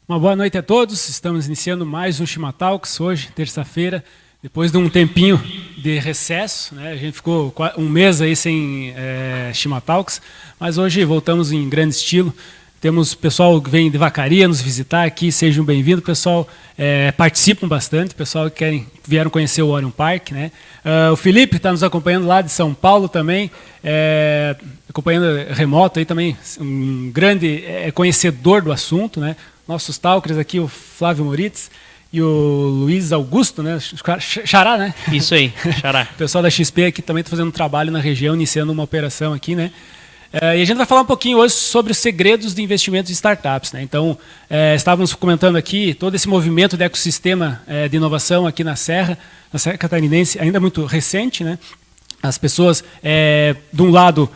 Uma boa noite a todos. Estamos iniciando mais um Chimatalks hoje, terça-feira, depois de um tempinho de recesso, né? A gente ficou um mês aí sem Chimatalks, mas hoje voltamos em grande estilo. Temos pessoal que vem de Vacaria nos visitar aqui, sejam bem-vindos. Pessoal, participam bastante, pessoal que vieram conhecer o Orion Park, né? O Felipe está nos acompanhando lá de São Paulo também, acompanhando remoto aí também, um grande conhecedor do assunto, né? Nossos talkers aqui, o Flávio Moritz e o Luiz Augusto, né? Xará, né? Isso aí, Xará. O pessoal da XP aqui também está fazendo um trabalho na região, iniciando uma operação aqui, né? E a gente vai falar um pouquinho hoje sobre os segredos de investimentos em startups, né? Então, estávamos comentando aqui todo esse movimento de ecossistema de inovação aqui na Serra Catarinense, ainda muito recente, né? As pessoas, de um lado,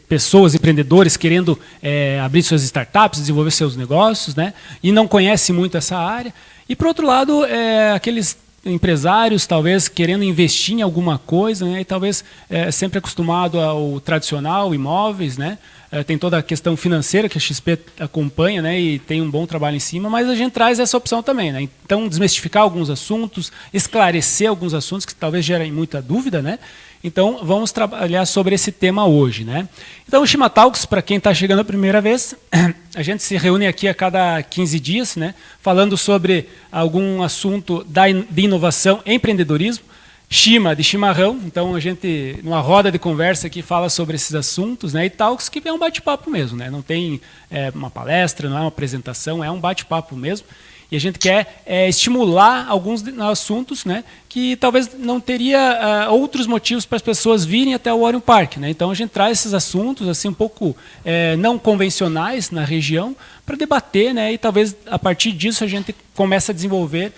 pessoas, empreendedores querendo abrir suas startups, desenvolver seus negócios, né? E não conhecem muito essa área. E, por outro lado, aqueles empresários, talvez, querendo investir em alguma coisa, né? E talvez sempre acostumado ao tradicional, imóveis, né? Tem toda a questão financeira que a XP acompanha, né? E tem um bom trabalho em cima, mas a gente traz essa opção também, né? Então, desmistificar alguns assuntos, esclarecer alguns assuntos que talvez gerem muita dúvida, né? Então, vamos trabalhar sobre esse tema hoje, né? Então, o Chimatalks, para quem está chegando a primeira vez, a gente se reúne aqui a cada 15 dias, né? Falando sobre algum assunto de inovação e empreendedorismo. Chima, de chimarrão, então a gente, numa roda de conversa aqui, fala sobre esses assuntos, né? E talks que é um bate-papo mesmo, né? Não tem uma palestra, não é uma apresentação, é um bate-papo mesmo. E a gente quer estimular alguns assuntos, né, que talvez não teria outros motivos para as pessoas virem até o Orion Park, né? Então a gente traz esses assuntos assim um pouco não convencionais na região para debater, né? E talvez a partir disso a gente comece a desenvolver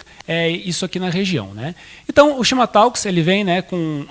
isso aqui na região, né? Então o Chimatalks ele vem, né, com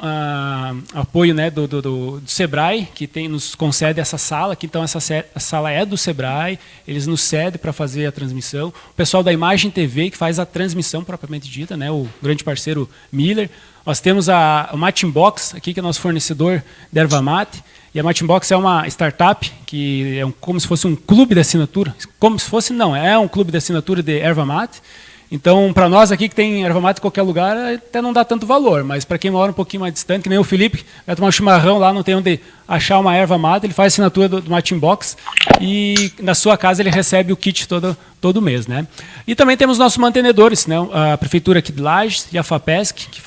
apoio, né, do Sebrae, que nos concede essa sala aqui. Então essa sala é do Sebrae, eles nos cedem para fazer a transmissão. O pessoal da Imagem TV que faz a transmissão propriamente dita, né, o grande parceiro Miller. Nós temos o Matinbox aqui, que é nosso fornecedor de erva mate. E a Matinbox é uma startup que é como se fosse um clube de assinatura. Como se fosse, não, é um clube de assinatura de erva mate. Então, para nós aqui que tem erva mate em qualquer lugar, até não dá tanto valor. Mas para quem mora um pouquinho mais distante, que nem o Felipe, vai tomar um chimarrão lá, não tem onde achar uma erva mate, ele faz assinatura do Matinbox e na sua casa ele recebe o kit todo mês, né? E também temos nossos mantenedores, né? A Prefeitura aqui de Lages e a FAPESC, que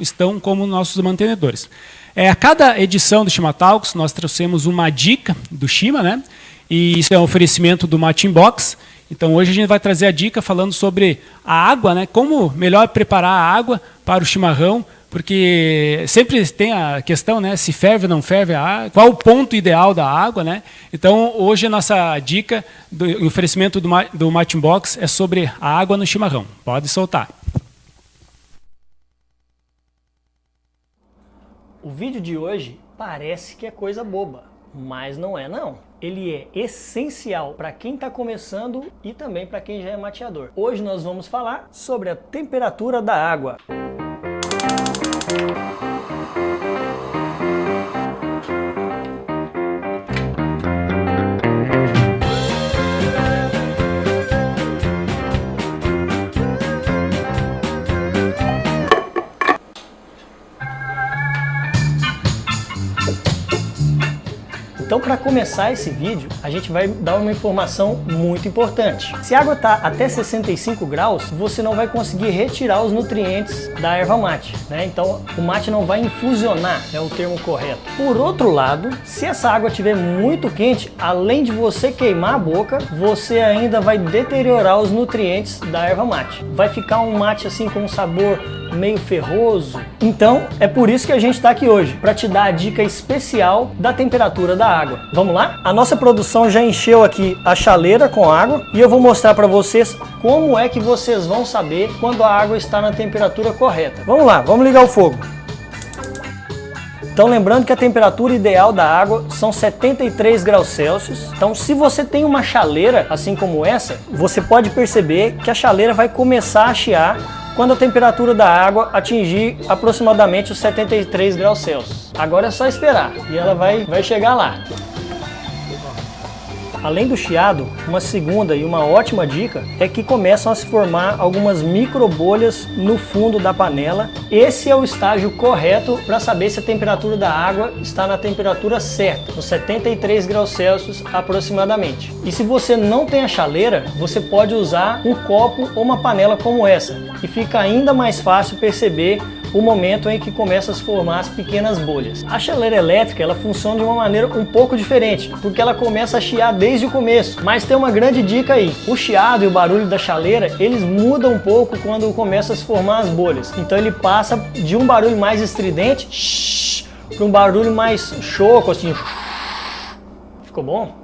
estão como nossos mantenedores. A cada edição do Chimatalks, nós trouxemos uma dica do Chima, né? E isso é um oferecimento do Matinbox. Então, hoje a gente vai trazer a dica falando sobre a água, né? Como melhor preparar a água para o chimarrão, porque sempre tem a questão, né? Se ferve ou não ferve a água, qual o ponto ideal da água, né? Então, hoje a nossa dica do oferecimento do Matinbox é sobre a água no chimarrão. Pode soltar. O vídeo de hoje parece que é coisa boba, mas não é não. Ele é essencial para quem está começando e também para quem já é mateador. Hoje nós vamos falar sobre a temperatura da água. Então, para começar esse vídeo, a gente vai dar uma informação muito importante. Se a água está até 65 graus, você não vai conseguir retirar os nutrientes da erva mate, né? Então, o mate não vai infusionar, é o termo correto. Por outro lado, se essa água estiver muito quente, além de você queimar a boca, você ainda vai deteriorar os nutrientes da erva mate. Vai ficar um mate assim com um sabor meio ferroso. Então, é por isso que a gente está aqui hoje, para te dar a dica especial da temperatura da água. Vamos lá? A nossa produção já encheu aqui a chaleira com água e eu vou mostrar para vocês como é que vocês vão saber quando a água está na temperatura correta. Vamos lá, vamos ligar o fogo. Então, lembrando que a temperatura ideal da água são 73 graus Celsius. Então, se você tem uma chaleira, assim como essa, você pode perceber que a chaleira vai começar a chiar quando a temperatura da água atingir aproximadamente os 73 graus Celsius. Agora é só esperar e ela vai chegar lá. Além do chiado, uma segunda e uma ótima dica é que começam a se formar algumas micro bolhas no fundo da panela. Esse é o estágio correto para saber se a temperatura da água está na temperatura certa, nos 73 graus Celsius aproximadamente. E se você não tem a chaleira, você pode usar um copo ou uma panela como essa, e fica ainda mais fácil perceber o momento em que começa a se formar as pequenas bolhas. A chaleira elétrica ela funciona de uma maneira um pouco diferente, porque ela começa a chiar desde o começo. Mas tem uma grande dica aí: o chiado e o barulho da chaleira eles mudam um pouco quando começa a se formar as bolhas. Então ele passa de um barulho mais estridente para um barulho mais choco, assim. Ficou bom?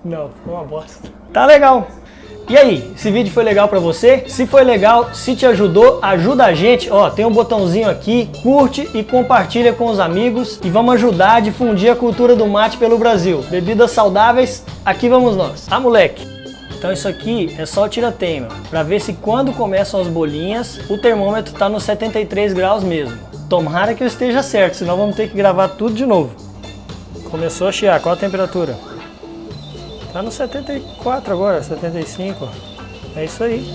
Não, ficou uma bosta. Tá legal. E aí, esse vídeo foi legal pra você? Se foi legal, se te ajudou, ajuda a gente. Ó, tem um botãozinho aqui, curte e compartilha com os amigos e vamos ajudar a difundir a cultura do mate pelo Brasil. Bebidas saudáveis, aqui vamos nós. Ah, moleque! Então isso aqui é só o tira-teima, pra ver se quando começam as bolinhas, o termômetro tá nos 73 graus mesmo. Tomara que eu esteja certo, senão vamos ter que gravar tudo de novo. Começou a chiar, qual a temperatura? Tá no 74 agora, 75. É isso aí.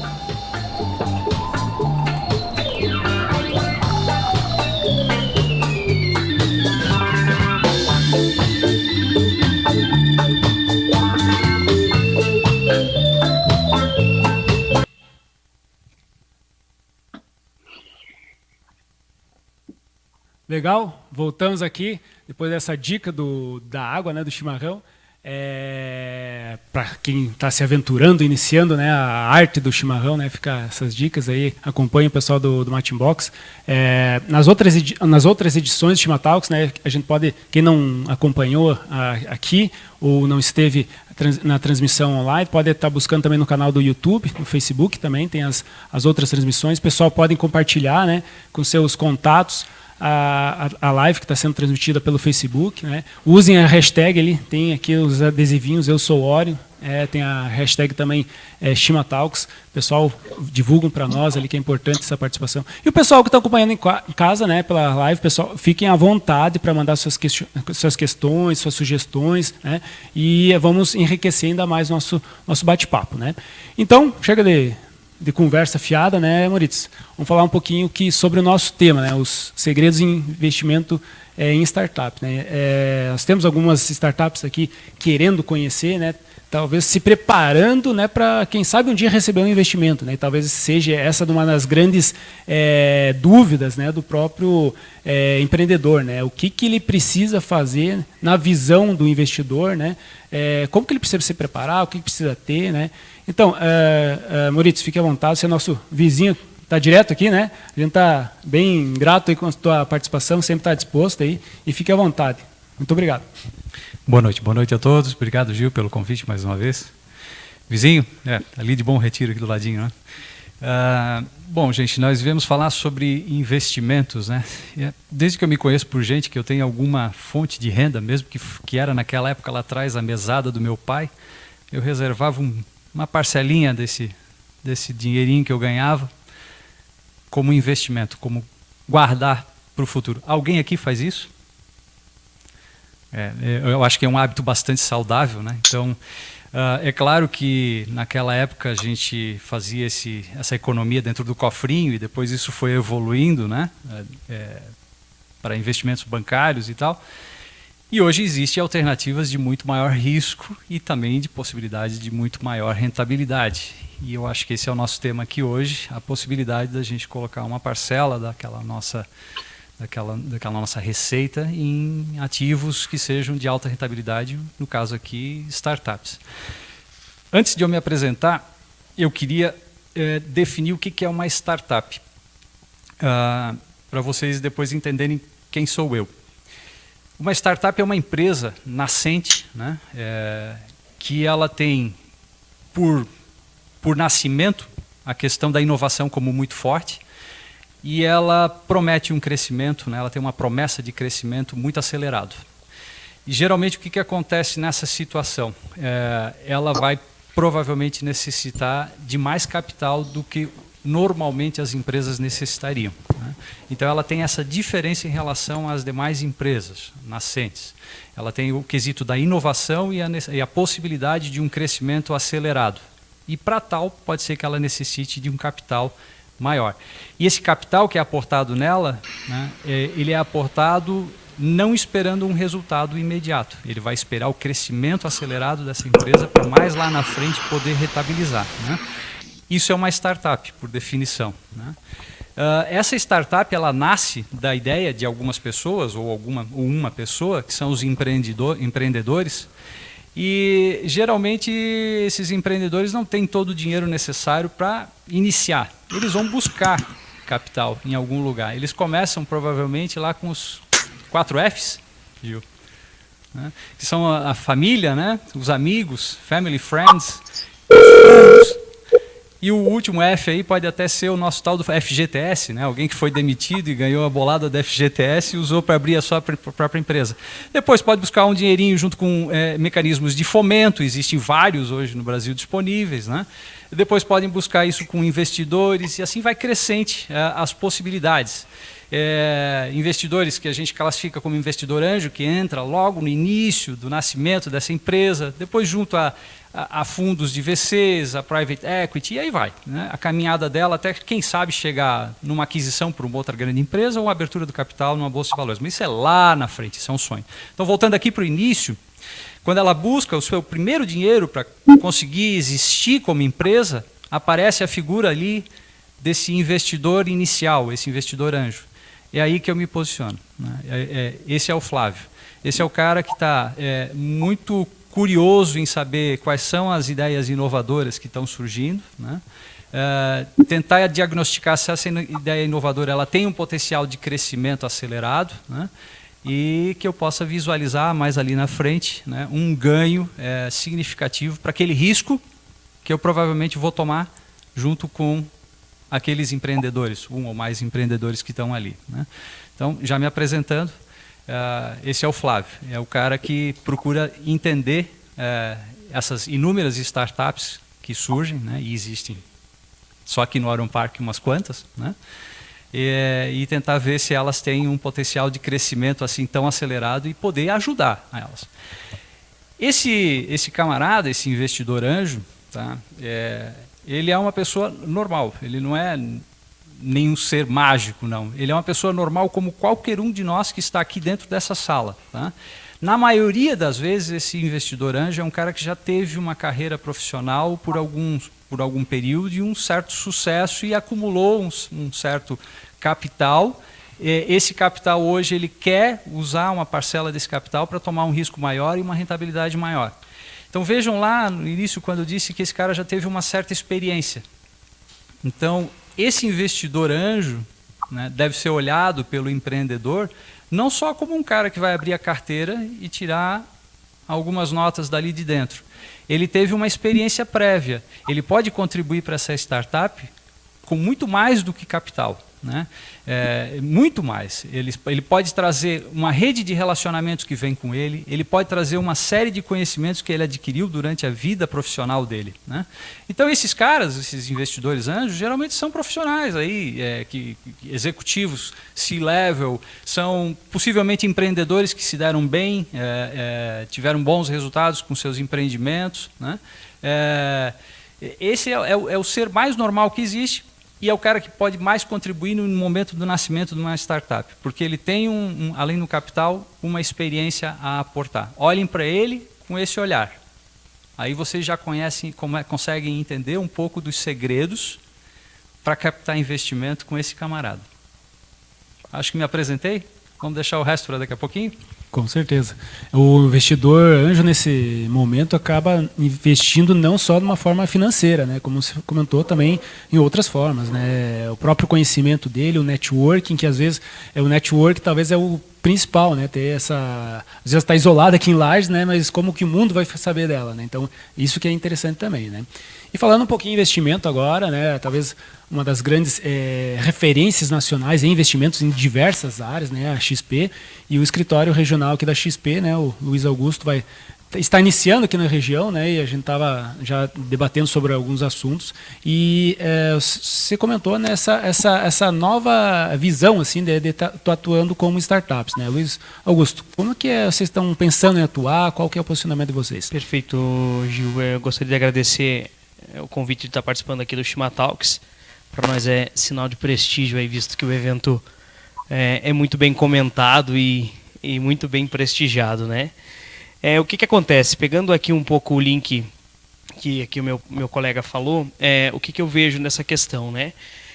Legal, voltamos aqui depois dessa dica da água, né, do chimarrão. Para quem está se aventurando, iniciando, né, a arte do chimarrão, né, fica essas dicas aí, acompanha o pessoal do Mate Box. Nas outras edições de Chimatalks, né, a gente pode, quem não acompanhou aqui ou não esteve na transmissão online, pode estar buscando também no canal do YouTube, no Facebook também tem as outras transmissões. O pessoal pode compartilhar, né, com seus contatos a live que está sendo transmitida pelo Facebook, né? Usem a hashtag ali, tem aqui os adesivinhos, eu sou Ório, tem a hashtag também Chimatalks, o pessoal divulgam para nós ali que é importante essa participação. E o pessoal que está acompanhando em casa, né, pela live, pessoal, fiquem à vontade para mandar suas questões, suas sugestões, né? E vamos enriquecer ainda mais nosso bate-papo, né? Então, chega de conversa fiada, né, Moritz? Vamos falar um pouquinho sobre o nosso tema, né, os segredos em investimento em startup, né? Nós temos algumas startups aqui querendo conhecer, né, talvez se preparando, né, para, quem sabe, um dia receber um investimento, né? E talvez seja essa uma das grandes dúvidas, né, do próprio empreendedor, né? O que ele precisa fazer na visão do investidor, né? Como que ele precisa se preparar, o que precisa ter, né? Então, Moritz, fique à vontade, você é nosso vizinho, está direto aqui, né? A gente está bem grato aí com a tua participação, sempre está disposto aí, e fique à vontade. Muito obrigado. Boa noite a todos. Obrigado, Gil, pelo convite mais uma vez. Vizinho, ali de Bom Retiro, aqui do ladinho, né? Bom, gente, nós viemos falar sobre investimentos, né? Desde que eu me conheço por gente, que eu tenho alguma fonte de renda, mesmo que era naquela época lá atrás a mesada do meu pai, eu reservava uma parcelinha desse dinheirinho que eu ganhava como investimento, como guardar para o futuro. Alguém aqui faz isso? Eu acho que é um hábito bastante saudável, né? Então, é claro que naquela época a gente fazia essa economia dentro do cofrinho e depois isso foi evoluindo, né? Para investimentos bancários e tal. E hoje existem alternativas de muito maior risco e também de possibilidade de muito maior rentabilidade. E eu acho que esse é o nosso tema aqui hoje, a possibilidade da gente colocar uma parcela daquela nossa receita em ativos que sejam de alta rentabilidade, no caso aqui, startups. Antes de eu me apresentar, eu queria definir o que é uma startup, para vocês depois entenderem quem sou eu. Uma startup é uma empresa nascente, né, que ela tem, por nascimento, a questão da inovação como muito forte, e ela promete um crescimento, né, ela tem uma promessa de crescimento muito acelerado. E geralmente o que acontece nessa situação? Ela vai provavelmente necessitar de mais capital do que normalmente as empresas necessitariam, né? Então ela tem essa diferença em relação às demais empresas nascentes. Ela tem o quesito da inovação e a possibilidade de um crescimento acelerado. E para tal, pode ser que ela necessite de um capital maior. E esse capital que é aportado nela, né, ele é aportado não esperando um resultado imediato. Ele vai esperar o crescimento acelerado dessa empresa para mais lá na frente poder rentabilizar, né? Isso é uma startup, por definição, né? Essa startup ela nasce da ideia de algumas pessoas, ou uma pessoa, que são os empreendedores, e geralmente esses empreendedores não têm todo o dinheiro necessário para iniciar. Eles vão buscar capital em algum lugar. Eles começam provavelmente lá com os 4 Fs, Gil, né? Que são a família, né? Os amigos, family, friends, e o último F aí pode até ser o nosso tal do FGTS, né? Alguém que foi demitido e ganhou a bolada do FGTS e usou para abrir a sua própria empresa. Depois pode buscar um dinheirinho junto com mecanismos de fomento, existem vários hoje no Brasil disponíveis, né? Depois podem buscar isso com investidores e assim vai crescente as possibilidades. Investidores que a gente classifica como investidor anjo, que entra logo no início do nascimento dessa empresa, depois junto a fundos de VCs, a private equity, e aí vai, né? A caminhada dela até, quem sabe, chegar numa aquisição por uma outra grande empresa ou uma abertura do capital numa bolsa de valores. Mas isso é lá na frente, isso é um sonho. Então, voltando aqui para o início, quando ela busca o seu primeiro dinheiro para conseguir existir como empresa, aparece a figura ali desse investidor inicial, esse investidor anjo. É aí que eu me posiciono, né? Esse é o Flávio. Esse é o cara que está muito curioso em saber quais são as ideias inovadoras que estão surgindo, né? Tentar diagnosticar se essa ideia inovadora ela tem um potencial de crescimento acelerado, né? E que eu possa visualizar mais ali na frente, né, um ganho significativo para aquele risco que eu provavelmente vou tomar junto com aqueles empreendedores, um ou mais empreendedores que estão ali, né? Então, já me apresentando, esse é o Flávio, é o cara que procura entender essas inúmeras startups que surgem, né, e existem só aqui no Iron Park umas quantas, né? E tentar ver se elas têm um potencial de crescimento assim tão acelerado e poder ajudar a elas. Esse camarada, esse investidor anjo, tá? Ele é uma pessoa normal, ele não é nenhum ser mágico, não. Ele é uma pessoa normal como qualquer um de nós que está aqui dentro dessa sala, tá? Na maioria das vezes, esse investidor anjo é um cara que já teve uma carreira profissional por algum período e um certo sucesso e acumulou um certo capital. Esse capital hoje ele quer usar uma parcela desse capital para tomar um risco maior e uma rentabilidade maior. Então vejam lá no início quando eu disse que esse cara já teve uma certa experiência. Então esse investidor anjo, né, deve ser olhado pelo empreendedor não só como um cara que vai abrir a carteira e tirar algumas notas dali de dentro. Ele teve uma experiência prévia. Ele pode contribuir para essa startup com muito mais do que capital, né? Muito mais. Ele pode trazer uma rede de relacionamentos que vem com ele, ele pode trazer uma série de conhecimentos que ele adquiriu durante a vida profissional dele, né? Então esses caras, esses investidores anjos, geralmente são profissionais aí, executivos, C-level, são possivelmente empreendedores que se deram bem, tiveram bons resultados com seus empreendimentos, né? Esse é o ser mais normal que existe. E é o cara que pode mais contribuir no momento do nascimento de uma startup, porque ele tem, além do capital, uma experiência a aportar. Olhem para ele com esse olhar. Aí vocês já conhecem, conseguem entender um pouco dos segredos para captar investimento com esse camarada. Acho que me apresentei. Vamos deixar o resto para daqui a pouquinho? Com certeza. O investidor anjo, nesse momento, acaba investindo não só de uma forma financeira, né? Como você comentou, também em outras formas, né? O próprio conhecimento dele, o networking, que às vezes o network talvez é o principal, né? Ter essa, às vezes está isolado aqui em Lages, né? Mas como que o mundo vai saber dela, né? Então isso que é interessante também, né? E falando um pouquinho de investimento agora, né? Talvez uma das grandes referências nacionais em investimentos em diversas áreas, né? A XP e o escritório regional aqui da XP, né? O Luiz Augusto vai está iniciando aqui na região, né? E a gente estava já debatendo sobre alguns assuntos. E você comentou nessa essa nova visão assim de estar atuando como startups, né? Luiz Augusto, como que vocês estão pensando em atuar? Qual que é o posicionamento de vocês? Perfeito, Gil. Eu gostaria de agradecer o convite de estar participando aqui do Shima Talks. Para nós é sinal de prestígio, aí, visto que o evento é muito bem comentado e muito bem prestigiado, né? O que acontece? Pegando aqui um pouco o link que aqui o meu colega falou, o que eu vejo nessa questão, né?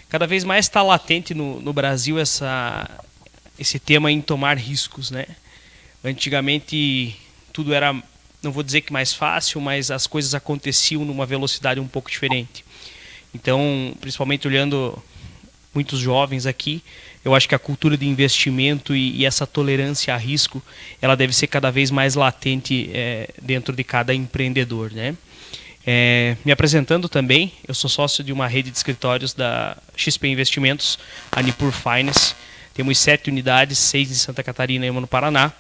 Cada vez mais está latente no Brasil esse tema em tomar riscos, né? Antigamente tudo era, não vou dizer que mais fácil, mas as coisas aconteciam numa velocidade um pouco diferente. Então, principalmente olhando muitos jovens aqui, eu acho que a cultura de investimento e essa tolerância a risco, ela deve ser cada vez mais latente dentro de cada empreendedor, né? Me apresentando também, eu sou sócio de uma rede de escritórios da XP Investimentos, a Nipur Finance. Temos 7 unidades, 6 em Santa Catarina e 1 no Paraná.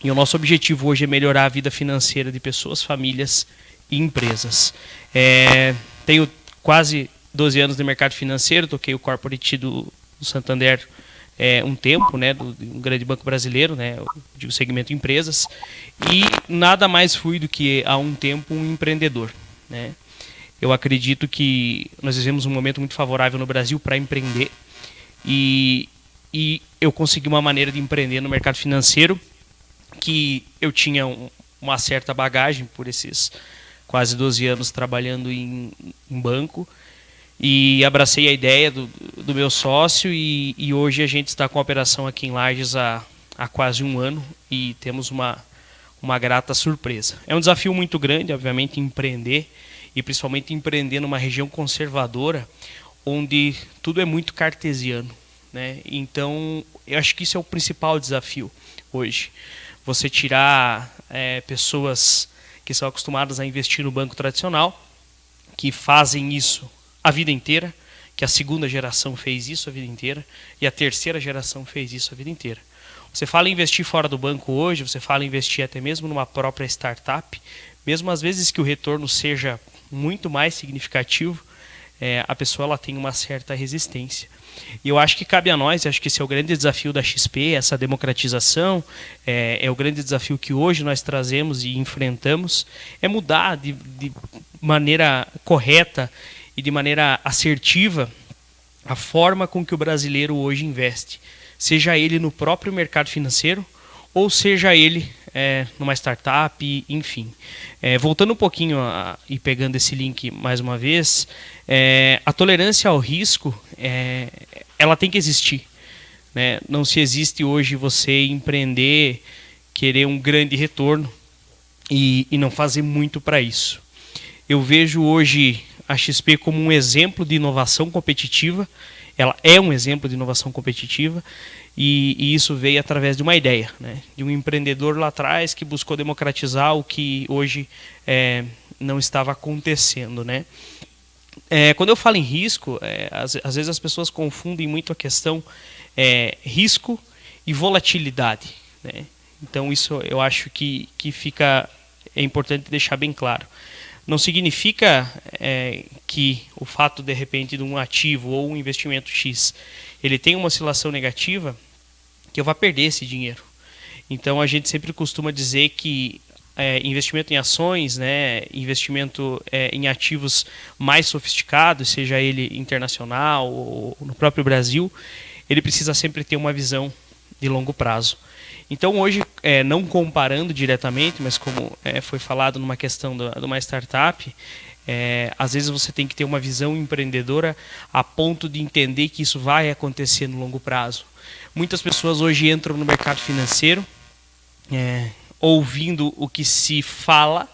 E o nosso objetivo hoje é melhorar a vida financeira de pessoas, famílias e empresas. Tenho quase 12 anos de mercado financeiro, toquei o corporate do Santander um tempo, né, do um grande banco brasileiro, né, do segmento empresas, e nada mais fui do que há um tempo um empreendedor, né. Eu acredito que nós vivemos um momento muito favorável no Brasil para empreender, e eu consegui uma maneira de empreender no mercado financeiro que eu tinha uma certa bagagem por esses quase 12 anos trabalhando em banco, e abracei a ideia do meu sócio e hoje a gente está com a operação aqui em Lages há quase um ano e temos uma grata surpresa. É um desafio muito grande, obviamente, empreender, e principalmente empreender numa região conservadora onde tudo é muito cartesiano, né? Então, eu acho que isso é o principal desafio hoje. Você tirar pessoas que são acostumadas a investir no banco tradicional, que fazem isso a vida inteira, que a segunda geração fez isso a vida inteira e a terceira geração fez isso a vida inteira. Você fala em investir fora do banco hoje, você fala em investir até mesmo numa própria startup, mesmo às vezes que o retorno seja muito mais significativo, a pessoa ela tem uma certa resistência. E eu acho que cabe a nós, acho que esse é o grande desafio da XP, essa democratização, é o grande desafio que hoje nós trazemos e enfrentamos, é mudar de maneira correta e de maneira assertiva a forma com que o brasileiro hoje investe, seja ele no próprio mercado financeiro ou seja ele numa startup, enfim. Voltando um pouquinho e pegando esse link mais uma vez, a tolerância ao risco, ela tem que existir, né? Não se existe hoje você empreender, querer um grande retorno e não fazer muito para isso. Eu vejo hoje a XP como um exemplo de inovação competitiva. Ela é um exemplo de inovação competitiva e isso veio através de uma ideia, né? De um empreendedor lá atrás que buscou democratizar o que hoje não estava acontecendo, né? Quando eu falo em risco, às vezes as pessoas confundem muito a questão risco e volatilidade, né? Então isso eu acho que é importante deixar bem claro. Não significa que o fato, de repente, de um ativo ou um investimento X, ele tem uma oscilação negativa, que eu vá perder esse dinheiro. Então, a gente sempre costuma dizer que investimento em ações, né, investimento em ativos mais sofisticados, seja ele internacional ou no próprio Brasil, ele precisa sempre ter uma visão de longo prazo. Então hoje, não comparando diretamente, mas como foi falado numa questão de uma startup, às vezes você tem que ter uma visão empreendedora a ponto de entender que isso vai acontecer no longo prazo. Muitas pessoas hoje entram no mercado financeiro ouvindo o que se fala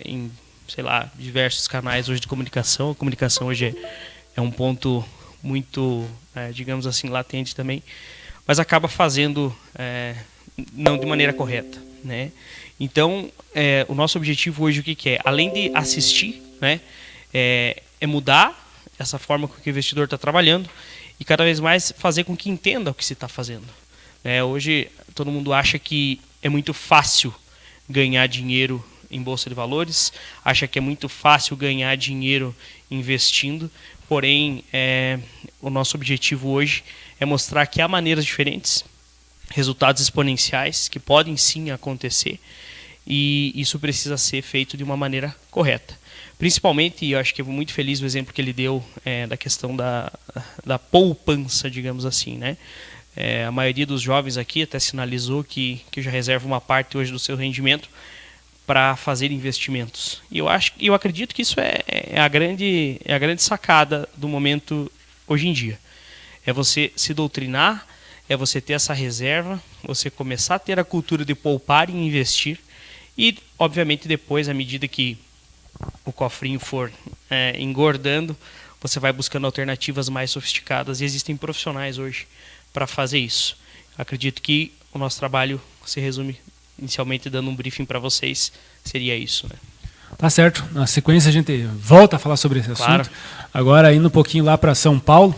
em, sei lá, diversos canais hoje de comunicação. A comunicação hoje é um ponto muito, digamos assim, latente também, mas acaba fazendo não de maneira correta, né? Então, o nosso objetivo hoje o que é? Além de assistir, né, é mudar essa forma com que o investidor está trabalhando e cada vez mais fazer com que entenda o que se está fazendo. Hoje, todo mundo acha que é muito fácil ganhar dinheiro em bolsa de valores, acha que é muito fácil ganhar dinheiro investindo, porém o nosso objetivo hoje é mostrar que há maneiras diferentes, resultados exponenciais que podem sim acontecer, e isso precisa ser feito de uma maneira correta. Principalmente, e eu acho que eu vou muito feliz do exemplo que ele deu da questão da poupança, digamos assim, né? A maioria dos jovens aqui até sinalizou que já reserva uma parte hoje do seu rendimento para fazer investimentos. E eu acredito que isso é a grande sacada do momento hoje em dia. É você se doutrinar, é você ter essa reserva, você começar a ter a cultura de poupar e investir, e, obviamente, depois, à medida que o cofrinho for engordando, você vai buscando alternativas mais sofisticadas, e existem profissionais hoje para fazer isso. Acredito que o nosso trabalho se resume, inicialmente, dando um briefing para vocês, seria isso, né? Tá certo. Na sequência a gente volta a falar sobre esse assunto. Claro. Agora, indo um pouquinho lá para São Paulo,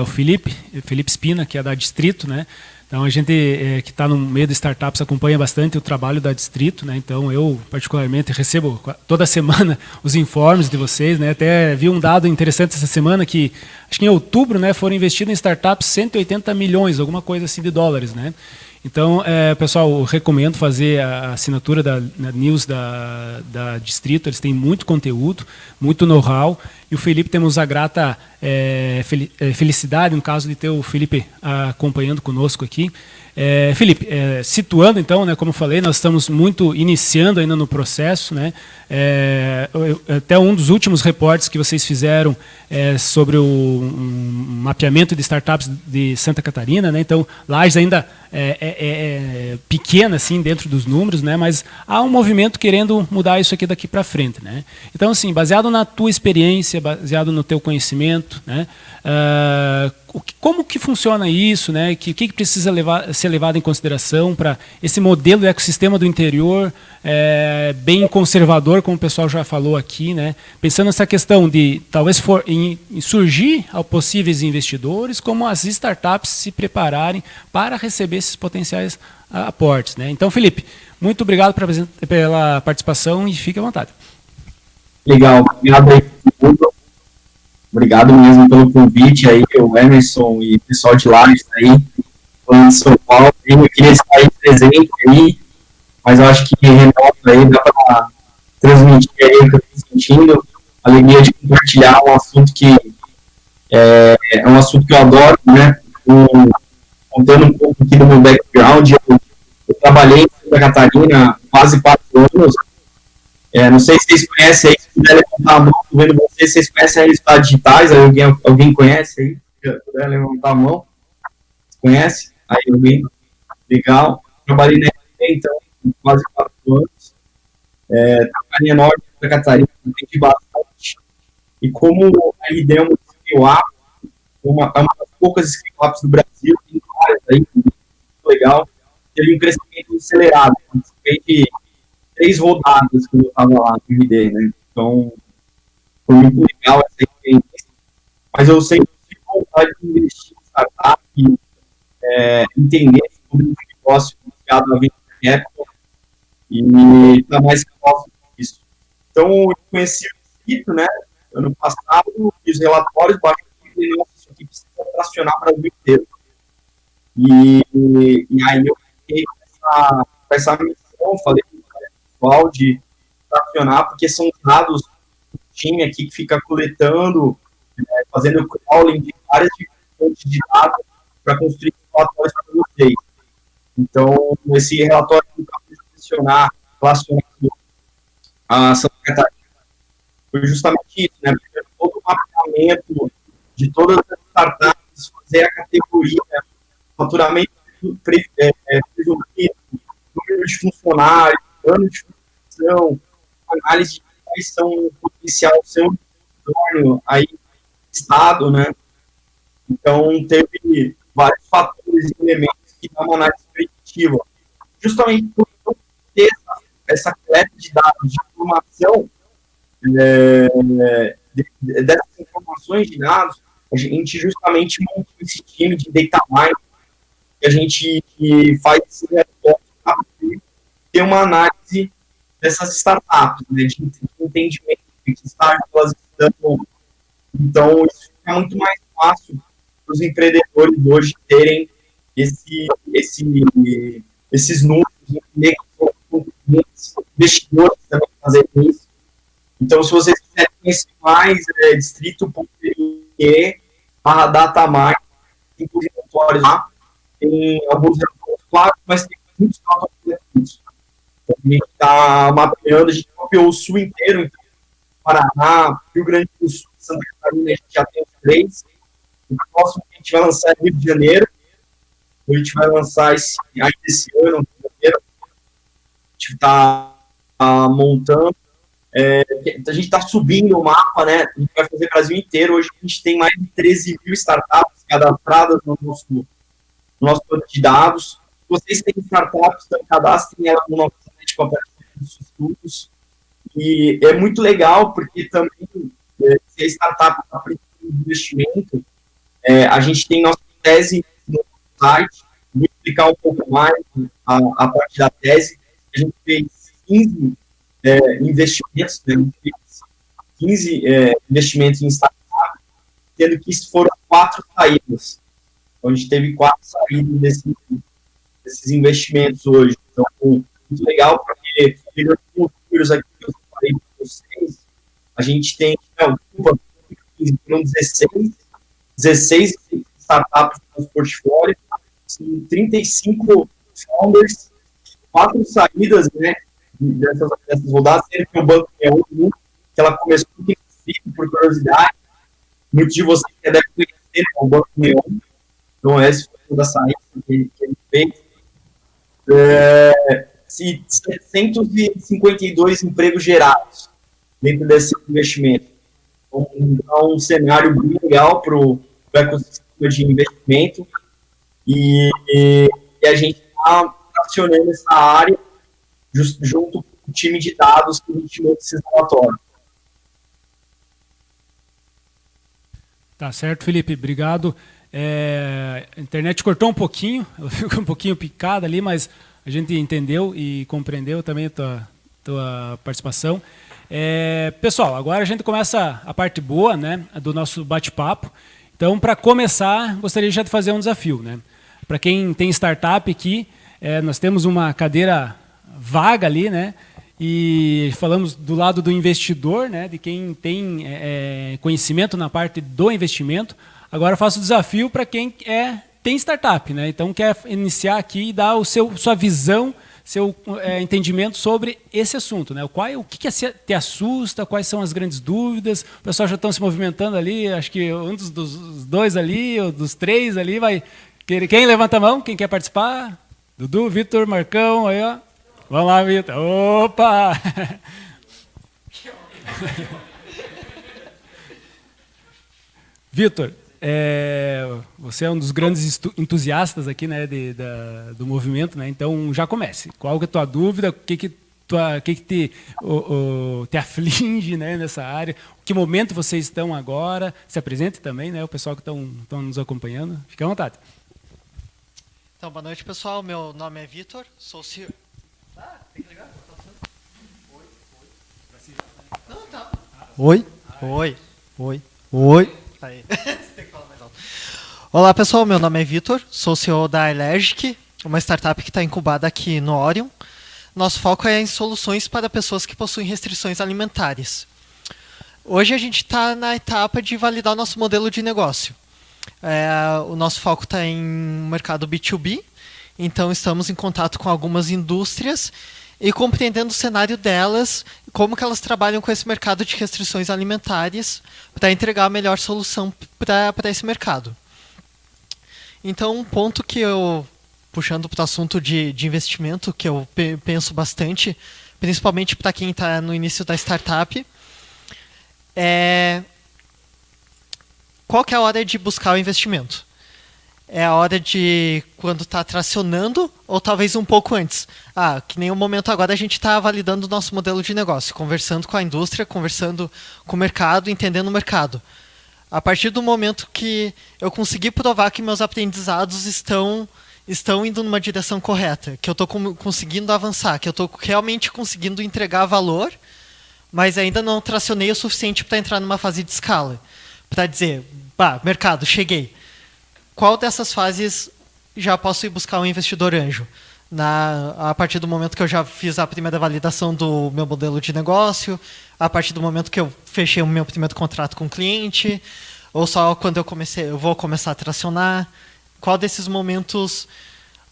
o Felipe Spina, que é da Distrito, né? Então, a gente que está no meio de startups acompanha bastante o trabalho da Distrito, né? Então, eu, particularmente, recebo toda semana os informes de vocês, né? Até vi um dado interessante essa semana que, acho que em outubro, né, foram investidos em startups 180 milhões, alguma coisa assim de dólares, né? Então, pessoal, eu recomendo fazer a assinatura da news da Distrito. Eles têm muito conteúdo, muito know-how. E o Felipe, temos a grata felicidade, no caso, de ter o Felipe acompanhando conosco aqui. Felipe, situando então, né, como eu falei, nós estamos muito iniciando ainda no processo, né? Até um dos últimos reportes que vocês fizeram sobre um mapeamento de startups de Santa Catarina, né? Então, Lages ainda é pequena assim dentro dos números, né? Mas há um movimento querendo mudar isso aqui daqui para frente, né? Então, assim, baseado na tua experiência, baseado no teu conhecimento, né? Como que funciona isso, né? O que precisa ser levado em consideração para esse modelo de ecossistema do interior bem conservador, como o pessoal já falou aqui, né? Pensando nessa questão de talvez em surgir a possíveis investidores, como as startups se prepararem para receber esses potenciais aportes, né? Então, Felipe, muito obrigado pela participação e fique à vontade. Legal, obrigado aí. Obrigado mesmo pelo convite aí, o Emerson e o pessoal de Lages aí, falando de São Paulo. Eu queria estar aí presente aí, mas eu acho que remoto aí dá para transmitir aí o que eu estou sentindo, a alegria de compartilhar um assunto que é um assunto que eu adoro, né? Contando um pouco aqui do meu background, eu trabalhei em Santa Catarina quase 4 anos. Não sei se vocês conhecem aí, se puder levantar a mão, estou vendo vocês conhecem aí resultados digitais, alguém conhece aí? Se puder levantar a mão. Conhece? Aí alguém? Legal. Trabalhei na RD, então, quase 4 anos. Trabalhei na Norte, Santa Catarina, entendi bastante. E como a RD é uma scale-up, uma das poucas scale-ups do Brasil, tem várias aí, muito legal, teve um crescimento acelerado. Participei de 3 rodadas que eu estava lá no RD, né? Então, foi muito legal essa experiência. Mas eu sempre tive vontade de investir em startup, entender sobre o negócio ligado à venture capital e estar mais próximo disso. Então, eu conheci o Distrito, né? Ano passado, fiz relatórios, baixei e nossa, isso aqui precisa tracionar para o Brasil inteiro. E aí eu fiquei com essa missão, falei de tracionar, porque são dados do time aqui que fica coletando, fazendo crawling de várias fontes de dados para construir relatórios para vocês. Então, esse relatório que eu acabo de mencionar relacionado a Santa Catarina foi justamente isso, né? Porque todo o mapeamento de todas as startups, fazer a categoria, faturamento presumido, número de funcionários, ano de função, análise de quais são o potencial seu retorno aí estado, né? Então, teve vários fatores e elementos que dão uma análise preditiva. Justamente por não ter essa coleta de dados, de informação, dessas informações de dados, a gente justamente montou esse time de data mining, que a gente faz esse relatório ter uma análise dessas startups, né, de entendimento de que estágio elas estão. Então, isso fica muito mais fácil para os empreendedores hoje terem esses números, entender que investidores também fazendo isso. Então, se vocês quiserem conhecer mais, distrito.pe/datamine, tem relatórios lá, tem alguns relatórios claros, mas tem muitos relatórios gratuitos. Então, a gente está mapeando, a gente mapeou o Sul inteiro, então, Paraná, Rio Grande do Sul, Santa Catarina, a gente já tem os 3. O próximo que a gente vai lançar é Rio de Janeiro. A gente vai lançar esse ano, a gente está montando. A gente está subindo o mapa, né? A gente vai fazer o Brasil inteiro. Hoje a gente tem mais de 13 mil startups cadastradas no nosso banco de dados. Se vocês têm startups, então cadastrem ela no nosso site para os estudos. E é muito legal, porque também, se a startup está precisando de investimento, a gente tem nossa tese no site. Vou explicar um pouco mais a parte da tese. A gente fez 15 investimentos, né? 15 investimentos em startup, sendo que isso foram 4 saídas. Então, a gente teve 4 saídas desses investimentos hoje. Então, muito legal, porque pegando os números aqui que eu falei para vocês, a gente tem 16 startups no nosso portfólio, 35 founders, 4 saídas, né, dessas rodadas, sendo que o Banco Neon, que ela começou por curiosidade, muitos de vocês já devem conhecer o Banco Neon, então essa foi a saída que ele fez. 752 empregos gerados dentro desse investimento. Então, um cenário bem legal para o ecossistema de investimento e a gente está acionando essa área junto com o time de dados que a gente monta esses relatórios. Tá certo, Felipe, obrigado. A internet cortou um pouquinho, ela ficou um pouquinho picada ali, mas a gente entendeu e compreendeu também a tua participação. Pessoal, agora a gente começa a parte boa, né, do nosso bate-papo. Então, para começar, gostaria já de fazer um desafio, né? Para quem tem startup aqui, nós temos uma cadeira vaga ali, né? E falamos do lado do investidor, né? De quem tem conhecimento na parte do investimento. Agora eu faço o desafio para quem tem startup, né? Então quer iniciar aqui e dar sua visão, seu entendimento sobre esse assunto, né? O que te assusta, quais são as grandes dúvidas? O pessoal já estão se movimentando ali, acho que um dos 2 ali, ou dos 3 ali vai. Quem levanta a mão? Quem quer participar? Dudu, Vitor, Marcão, aí ó. Vamos lá, Vitor. Opa! Vitor, você é um dos grandes entusiastas aqui, né, do movimento, né? Então já comece. Qual que é a tua dúvida? O que te aflige, né, nessa área? Que momento vocês estão agora? Se apresente também, né? O pessoal que estão nos acompanhando. Fique à vontade. Então, boa noite, pessoal. Meu nome é Vitor, sou CEO. Tem que ligar? Não, tá. Oi. Aí. Tem que falar mais alto. Olá, pessoal. Meu nome é Vitor, sou CEO da Allergic, uma startup que está incubada aqui no Orion. Nosso foco é em soluções para pessoas que possuem restrições alimentares. Hoje a gente está na etapa de validar o nosso modelo de negócio. O nosso foco está em mercado B2B, então estamos em contato com algumas indústrias e compreendendo o cenário delas, como que elas trabalham com esse mercado de restrições alimentares para entregar a melhor solução para esse mercado. Então, um ponto que eu, puxando para o assunto de investimento, que eu penso bastante, principalmente para quem está no início da startup, qual que é a hora de buscar o investimento? É a hora de quando está tracionando ou talvez um pouco antes? Que nem o momento agora a gente está validando o nosso modelo de negócio, conversando com a indústria, conversando com o mercado, entendendo o mercado. A partir do momento que eu conseguir provar que meus aprendizados estão estão indo numa direção correta, que eu estou conseguindo avançar, que eu estou realmente conseguindo entregar valor, mas ainda não tracionei o suficiente para entrar numa fase de escala. Para dizer, mercado, cheguei. Qual dessas fases já posso ir buscar um investidor anjo? A partir do momento que eu já fiz a primeira validação do meu modelo de negócio, a partir do momento que eu fechei o meu primeiro contrato com o cliente, ou só quando eu vou começar a tracionar? Qual desses momentos,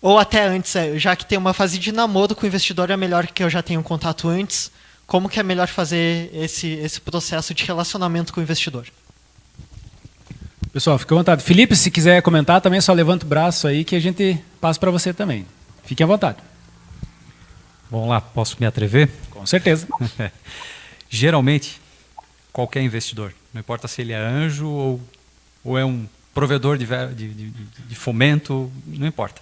ou até antes, já que tem uma fase de namoro com o investidor, é melhor que eu já tenha um contato antes? Como que é melhor fazer esse processo de relacionamento com o investidor? Pessoal, fique à vontade. Felipe, se quiser comentar também, só levanta o braço aí que a gente passa para você também. Fique à vontade. Vamos lá, posso me atrever? Com certeza. Geralmente, qualquer investidor, não importa se ele é anjo ou é um provedor de fomento, não importa.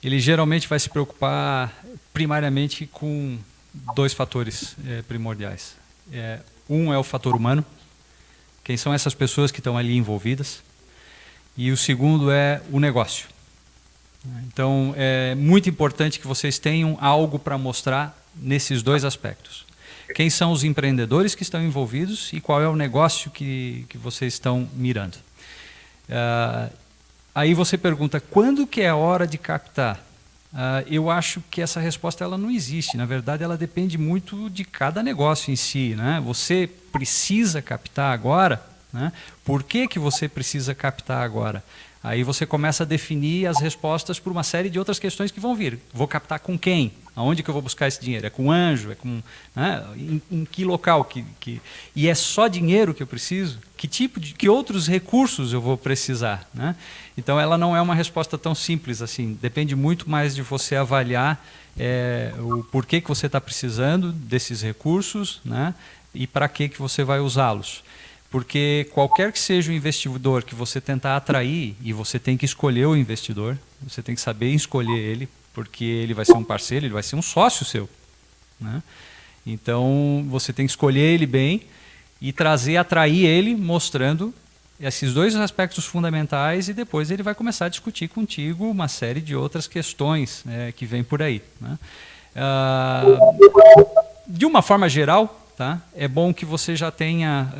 Ele geralmente vai se preocupar primariamente com 2 fatores primordiais. Um é o fator humano, quem são essas pessoas que estão ali envolvidas, e o segundo é o negócio. Então, é muito importante que vocês tenham algo para mostrar nesses 2 aspectos. Quem são os empreendedores que estão envolvidos e qual é o negócio que vocês estão mirando. Aí você pergunta, quando que é a hora de captar? Eu acho que essa resposta ela não existe. Na verdade, ela depende muito de cada negócio em si, né? Você precisa captar agora, né? Por que você precisa captar agora? Aí você começa a definir as respostas por uma série de outras questões que vão vir. Vou captar com quem? Aonde que eu vou buscar esse dinheiro? É com anjo? É com, né? Em que local? E é só dinheiro que eu preciso? Que outros recursos eu vou precisar? Né? Então, ela não é uma resposta tão simples assim. Depende muito mais de você avaliar o porquê que você está precisando desses recursos, né? E para que você vai usá-los. Porque qualquer que seja o investidor que você tentar atrair, e você tem que escolher o investidor, você tem que saber escolher ele, porque ele vai ser um parceiro, ele vai ser um sócio seu. Né? Então, você tem que escolher ele bem e atrair ele mostrando esses 2 aspectos fundamentais, e depois ele vai começar a discutir contigo uma série de outras questões que vem por aí. Né? De uma forma geral, tá? É bom que você já tenha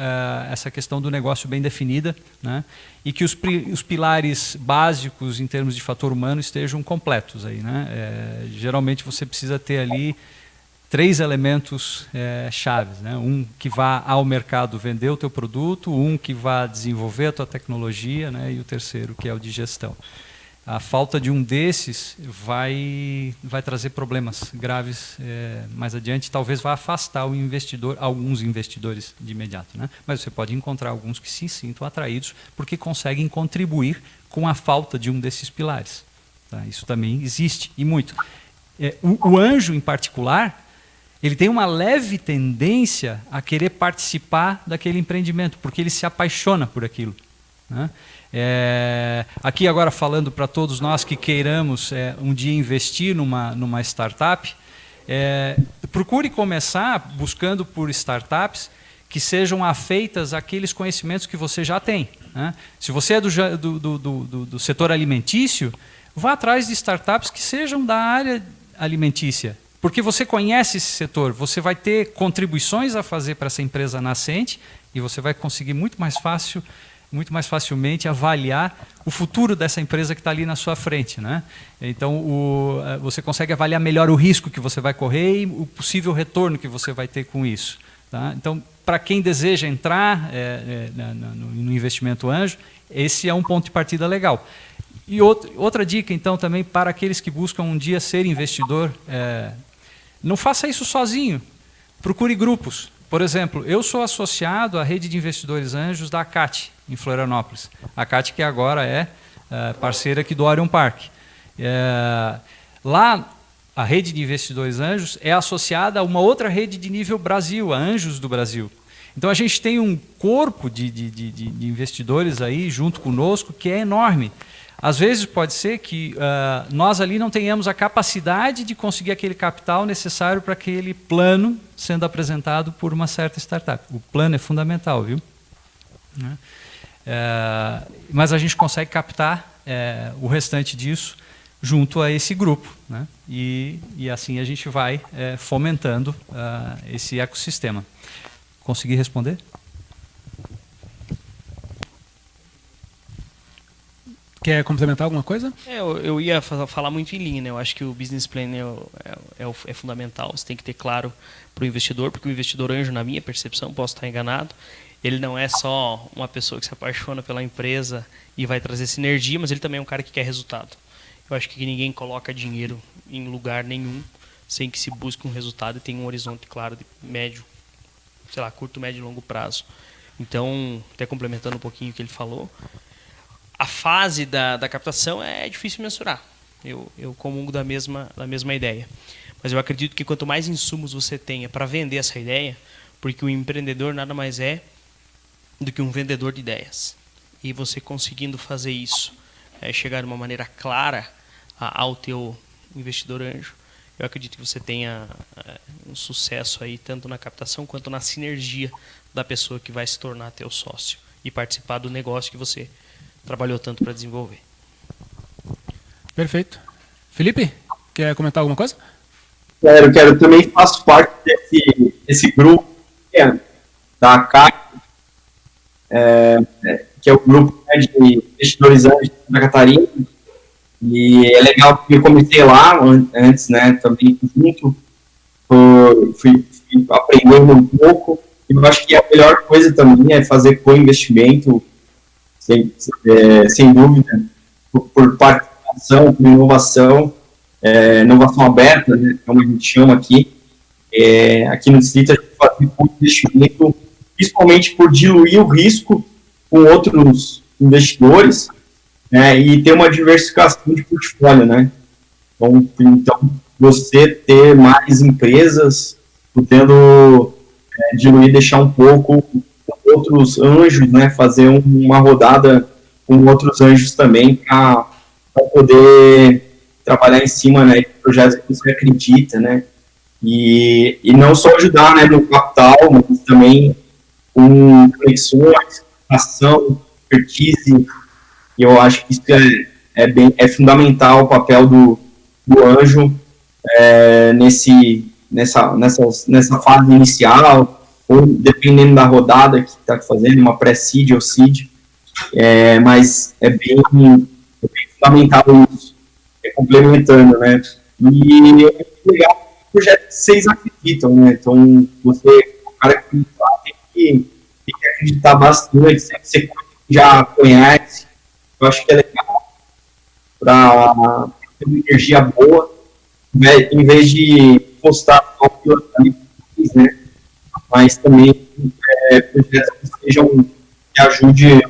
essa questão do negócio bem definida, né? E que os pilares básicos em termos de fator humano estejam completos. Aí, né? Geralmente você precisa ter ali 3 elementos chaves. Né? Um que vá ao mercado vender o teu produto, um que vá desenvolver a tua tecnologia, né? E o terceiro que é o de gestão. A falta de um desses vai trazer problemas graves mais adiante, talvez vá afastar o investidor, alguns investidores de imediato. Né? Mas você pode encontrar alguns que se sintam atraídos porque conseguem contribuir com a falta de um desses pilares. Tá? Isso também existe, e muito. O anjo, em particular, ele tem uma leve tendência a querer participar daquele empreendimento, porque ele se apaixona por aquilo. Né? Aqui agora falando para todos nós que queiramos um dia investir numa startup, procure começar buscando por startups que sejam afeitas àqueles conhecimentos que você já tem. Né? Se você é do setor alimentício, vá atrás de startups que sejam da área alimentícia, porque você conhece esse setor, você vai ter contribuições a fazer para essa empresa nascente e você vai conseguir muito mais facilmente avaliar o futuro dessa empresa que está ali na sua frente. Né? Então, você consegue avaliar melhor o risco que você vai correr e o possível retorno que você vai ter com isso. Tá? Então, para quem deseja entrar no investimento anjo, esse é um ponto de partida legal. E outra dica, então, também para aqueles que buscam um dia ser investidor, não faça isso sozinho, procure grupos. Por exemplo, eu sou associado à rede de investidores anjos da ACAT, em Florianópolis. A ACAT que agora é parceira aqui do Orion Park. Lá, a rede de investidores anjos é associada a uma outra rede de nível Brasil, a Anjos do Brasil. Então, a gente tem um corpo de investidores aí junto conosco que é enorme. Às vezes pode ser que nós ali não tenhamos a capacidade de conseguir aquele capital necessário para aquele plano sendo apresentado por uma certa startup. O plano é fundamental, viu? Mas a gente consegue captar o restante disso junto a esse grupo, né? E assim a gente vai fomentando esse ecossistema. Consegui responder? Quer complementar alguma coisa? Eu ia falar muito em linha, né? Eu acho que o business plan é fundamental. Você tem que ter claro para o investidor, porque o investidor anjo, na minha percepção, posso estar enganado, ele não é só uma pessoa que se apaixona pela empresa e vai trazer sinergia, mas ele também é um cara que quer resultado. Eu acho que ninguém coloca dinheiro em lugar nenhum sem que se busque um resultado e tenha um horizonte claro de médio, sei lá, curto, médio e longo prazo. Então, até complementando um pouquinho o que ele falou, a fase da captação é difícil mensurar. Eu comungo da mesma ideia. Mas eu acredito que quanto mais insumos você tenha para vender essa ideia, porque o empreendedor nada mais é do que um vendedor de ideias. E você conseguindo fazer isso, chegar de uma maneira clara ao teu investidor anjo, eu acredito que você tenha um sucesso aí, tanto na captação quanto na sinergia da pessoa que vai se tornar teu sócio e participar do negócio que você trabalhou tanto para desenvolver. Perfeito. Felipe, quer comentar alguma coisa? Quero. Também faço parte desse grupo da CAC, que é o grupo de investidores anjos de Santa Catarina. E é legal porque eu comecei lá antes, né, também junto, fui aprendendo um pouco. E eu acho que a melhor coisa também é fazer co-investimento, sem dúvida, por participação, por inovação aberta, né, como a gente chama aqui. Aqui no distrito a gente faz muito investimento, principalmente por diluir o risco com outros investidores, né, e ter uma diversificação de portfólio, né? Então você ter mais empresas, podendo diluir, deixar um pouco outros anjos, né, fazer uma rodada com outros anjos também para poder trabalhar em cima, né, de projetos que você acredita, né, e não só ajudar, né, no capital, mas também com conexões, ação, expertise. E eu acho que isso é fundamental, o papel do anjo nessa fase inicial, ou dependendo da rodada que está fazendo, uma pré-seed ou seed, mas é bem fundamental isso, complementando, né? E é legal o projeto que vocês acreditam, né? Então, você, o cara que tem que acreditar bastante, você já conhece, eu acho que é legal para ter uma energia boa, né? Em vez de postar só pela né? Mas também projetos que ajudem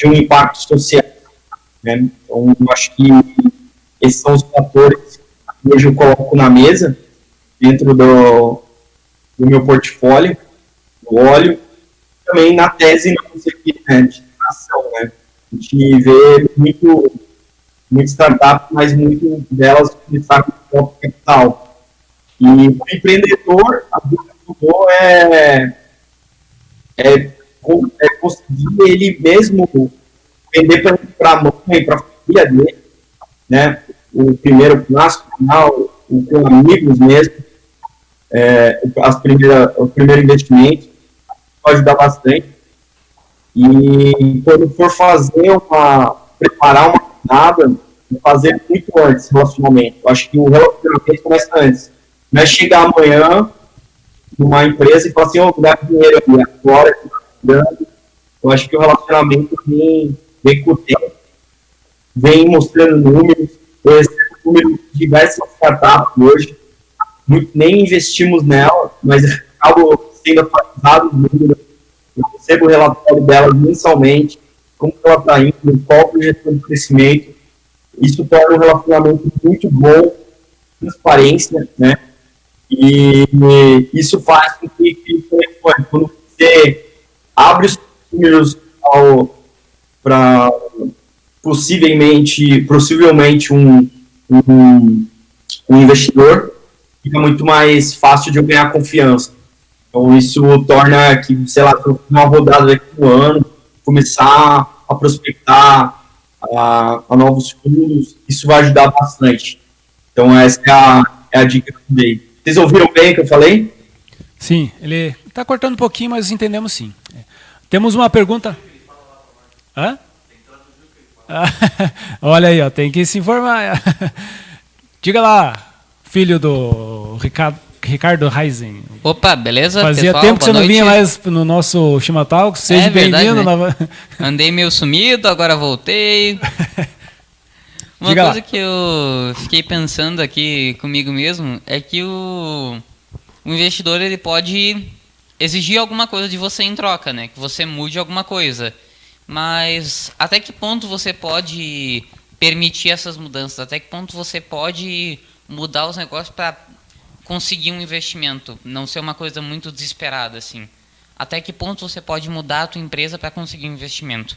um impacto social, né? Então, eu acho que esses são os fatores que hoje eu coloco na mesa, dentro do meu portfólio, do óleo, também na tese né, de ação, né? A gente vê muito startup, mas muito delas começaram com o próprio capital. E o empreendedor, a dúvida conseguir ele mesmo vender para a mãe, para a família dele, né? O primeiro passo, com amigos mesmo, o primeiro investimento pode ajudar bastante. E quando for preparar uma jornada, fazer muito antes relacionamento. Eu acho que o relacionamento começa antes. Não é chegar amanhã numa empresa e falar assim, dá dinheiro aqui, agora, eu acho que o relacionamento vem com o tempo, vem mostrando números. Eu recebo números de diversas startups hoje, nem investimos nela, mas acabo sendo atualizado os números. Eu recebo o relatório dela mensalmente, como ela está indo, qual a projeção de crescimento. Isso torna um relacionamento muito bom, transparência, né? E isso faz com que quando você abre os números para possivelmente um investidor, fica muito mais fácil de eu ganhar confiança. Então, isso torna que, sei lá, uma rodada daqui a um ano, começar a prospectar a novos fundos, isso vai ajudar bastante. Então, essa é a dica que eu dei. Vocês ouviram bem o que eu falei? Sim, ele está cortando um pouquinho, mas entendemos sim. Temos uma pergunta. Hã? Olha aí, ó, tem que se informar. Diga lá, filho do Ricardo Reisen. Opa, beleza, Fazia pessoal? tempo que você Boa não vinha noite. mais no nosso Chimatalks. Seja verdade, bem-vindo. né? Andei meio sumido, agora voltei. Uma Diga coisa lá. que eu fiquei pensando aqui comigo mesmo é que o investidor ele pode exigir alguma coisa de você em troca, né? Que você mude alguma coisa. Mas até que ponto você pode permitir essas mudanças? Até que ponto você pode mudar os negócios para conseguir um investimento? Não ser uma coisa muito desesperada, assim. Até que ponto você pode mudar a tua empresa para conseguir um investimento?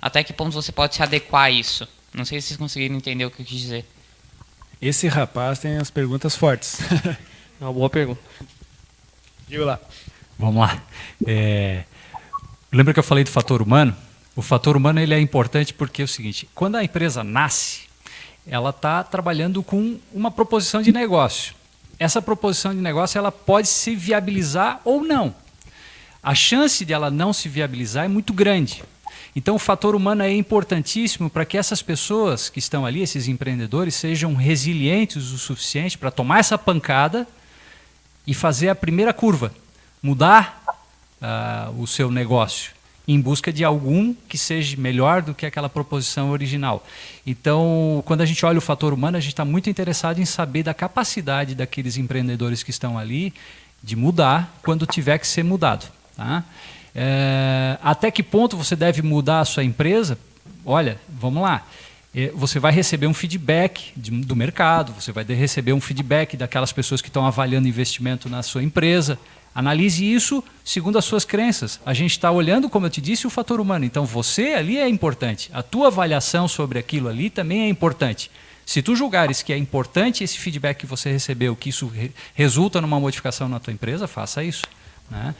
Até que ponto você pode se adequar a isso? Não sei se vocês conseguiram entender o que eu quis dizer. Esse rapaz tem as perguntas fortes. É uma boa pergunta. Diga lá. Vamos lá. Lembra que eu falei do fator humano? O fator humano ele é importante porque é o seguinte, quando a empresa nasce, ela está trabalhando com uma proposição de negócio. Essa proposição de negócio ela pode se viabilizar ou não. A chance de ela não se viabilizar é muito grande. Então o fator humano é importantíssimo para que essas pessoas que estão ali, esses empreendedores, sejam resilientes o suficiente para tomar essa pancada e fazer a primeira curva, mudar o seu negócio em busca de algum que seja melhor do que aquela proposição original. Então, quando a gente olha o fator humano, a gente está muito interessado em saber da capacidade daqueles empreendedores que estão ali de mudar quando tiver que ser mudado. Tá? Até que ponto você deve mudar a sua empresa? Olha, vamos lá. Você vai receber um feedback do mercado, você vai receber um feedback daquelas pessoas que estão avaliando investimento na sua empresa. Analise isso segundo as suas crenças. A gente está olhando, como eu te disse, o fator humano. Então você ali é importante. A tua avaliação sobre aquilo ali também é importante. Se tu julgares que é importante esse feedback que você recebeu, que isso resulta numa modificação na tua empresa, faça isso. Né?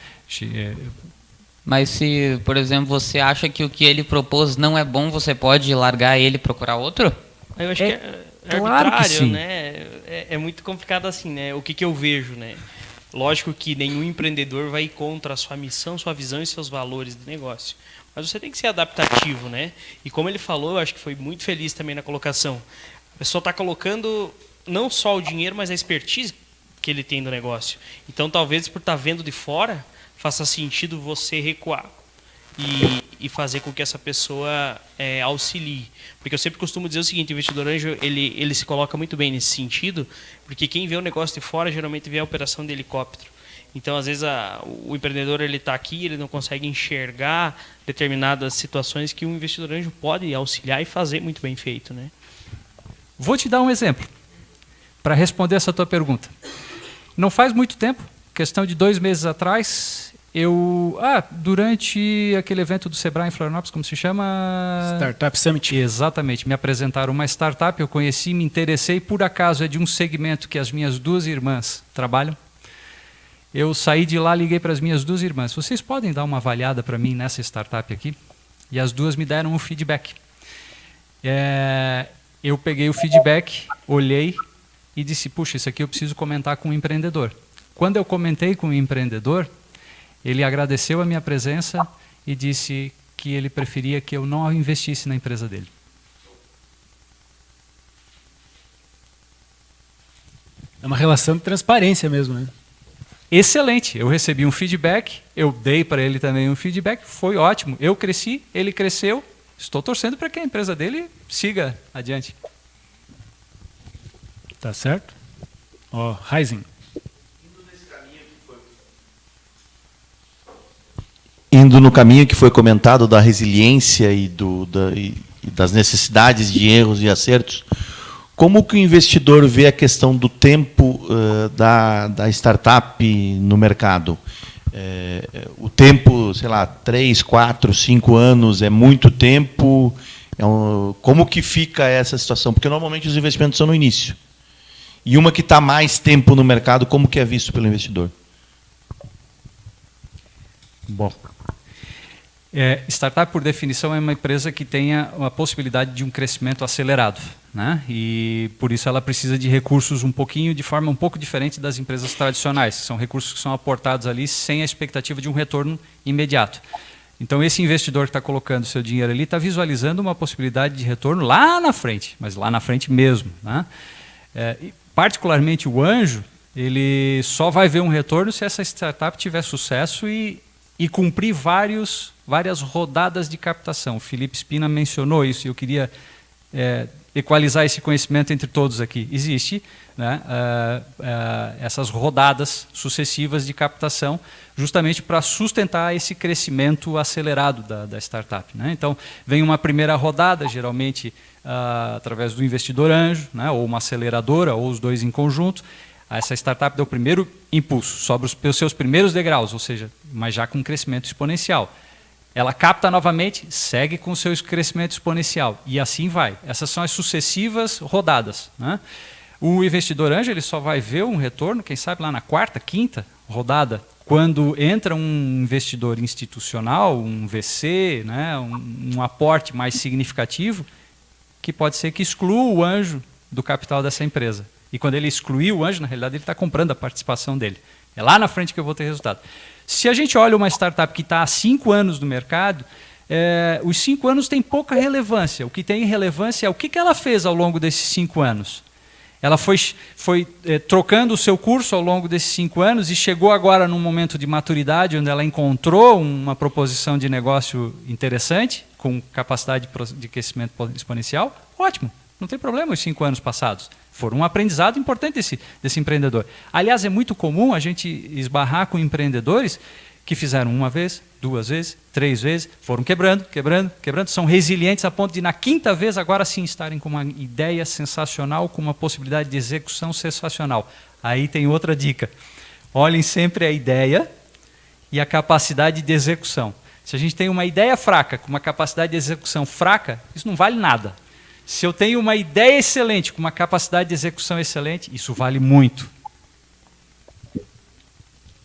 Mas se, por exemplo, você acha que o que ele propôs não é bom, você pode largar ele e procurar outro? Eu acho que é claro que arbitrário, sim. né? É muito complicado assim, né? O que eu vejo, né? Lógico que nenhum empreendedor vai ir contra a sua missão, sua visão e seus valores de negócio. Mas você tem que ser adaptativo, né? E como ele falou, eu acho que foi muito feliz também na colocação. A pessoa está colocando não só o dinheiro, mas a expertise que ele tem do negócio. Então, talvez por estar vendo de fora, faça sentido você recuar e fazer com que essa pessoa auxilie. Porque eu sempre costumo dizer o seguinte, o investidor anjo, ele se coloca muito bem nesse sentido, porque quem vê o negócio de fora, geralmente vê a operação de helicóptero. Então, às vezes, o empreendedor está aqui, ele não consegue enxergar determinadas situações que um investidor anjo pode auxiliar e fazer muito bem feito. Né? Vou te dar um exemplo para responder essa tua pergunta. Não faz muito tempo, questão de 2 meses atrás, durante aquele evento do Sebrae em Florianópolis, como se chama? Startup Summit. Exatamente, me apresentaram uma startup, eu conheci, me interessei, por acaso é de um segmento que as minhas 2 irmãs trabalham. Eu saí de lá, liguei para as minhas 2 irmãs, vocês podem dar uma avaliada para mim nessa startup aqui? E as 2 me deram um feedback. Eu peguei o feedback, olhei e disse, puxa, isso aqui eu preciso comentar com o empreendedor. Quando eu comentei com o empreendedor, ele agradeceu a minha presença e disse que ele preferia que eu não investisse na empresa dele. É uma relação de transparência mesmo, né? Excelente, eu recebi um feedback, eu dei para ele também um feedback, foi ótimo. Eu cresci, ele cresceu, estou torcendo para que a empresa dele siga adiante. Tá certo? Ó, Reisen. Indo no caminho que foi comentado da resiliência e das necessidades de erros e acertos, como que o investidor vê a questão do tempo da startup no mercado? O tempo, sei lá, 3, 4, 5 anos é muito tempo? Como que fica essa situação? Porque normalmente os investimentos são no início. E uma que está mais tempo no mercado, como que é visto pelo investidor? Bom, Startup, por definição, é uma empresa que tenha uma possibilidade de um crescimento acelerado, né? E por isso ela precisa de recursos de forma um pouco diferente das empresas tradicionais, que são recursos que são aportados ali sem a expectativa de um retorno imediato. Então, esse investidor que está colocando seu dinheiro ali está visualizando uma possibilidade de retorno lá na frente, mas lá na frente mesmo, né? Particularmente o anjo, ele só vai ver um retorno se essa startup tiver sucesso e cumprir várias rodadas de captação. O Felipe Spina mencionou isso e eu queria equalizar esse conhecimento entre todos aqui. Existe, né, essas rodadas sucessivas de captação justamente para sustentar esse crescimento acelerado da startup, né? Então, vem uma primeira rodada, geralmente através do investidor anjo, né, ou uma aceleradora, ou os dois em conjunto. Essa startup deu o primeiro impulso, sobe os seus primeiros degraus, ou seja, mas já com crescimento exponencial. Ela capta novamente, segue com o seu crescimento exponencial, e assim vai. Essas são as sucessivas rodadas, né? O investidor anjo ele só vai ver um retorno, quem sabe lá na quarta, quinta rodada, quando entra um investidor institucional, um VC, né, um aporte mais significativo, que pode ser que exclua o anjo do capital dessa empresa. E quando ele excluir o anjo, na realidade, ele está comprando a participação dele. É lá na frente que eu vou ter resultado. Se a gente olha uma startup que está há 5 anos no mercado, os 5 anos têm pouca relevância. O que tem relevância é o que ela fez ao longo desses 5 anos. Ela foi trocando o seu curso ao longo desses 5 anos e chegou agora num momento de maturidade onde ela encontrou uma proposição de negócio interessante, com capacidade de crescimento exponencial. Ótimo, não tem problema os 5 anos passados. Foram um aprendizado importante desse empreendedor. Aliás, é muito comum a gente esbarrar com empreendedores que fizeram 1 vez, 2 vezes, 3 vezes, foram quebrando, são resilientes a ponto de na 5ª vez agora sim estarem com uma ideia sensacional, com uma possibilidade de execução sensacional. Aí tem outra dica. Olhem sempre a ideia e a capacidade de execução. Se a gente tem uma ideia fraca, com uma capacidade de execução fraca, isso não vale nada. Se eu tenho uma ideia excelente, com uma capacidade de execução excelente, isso vale muito.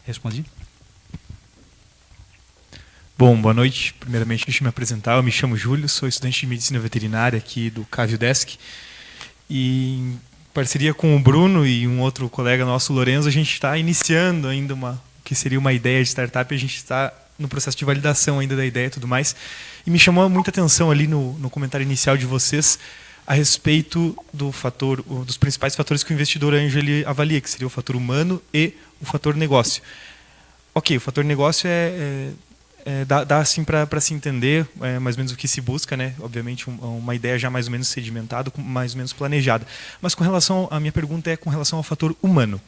Respondi? Bom, boa noite. Primeiramente, deixa eu me apresentar. Eu me chamo Júlio, sou estudante de Medicina Veterinária aqui do Cavio Desk. E em parceria com o Bruno e um outro colega nosso, o Lorenzo, a gente está iniciando ainda o que seria uma ideia de startup. A gente está no processo de validação ainda da ideia e tudo mais. E me chamou muita atenção ali no comentário inicial de vocês a respeito dos principais fatores que o investidor anjo ele avalia, que seria o fator humano e o fator negócio. Ok, o fator negócio dá assim para se entender mais ou menos o que se busca, né? Obviamente uma ideia já mais ou menos sedimentada, mais ou menos planejada. Mas a minha pergunta é com relação ao fator humano.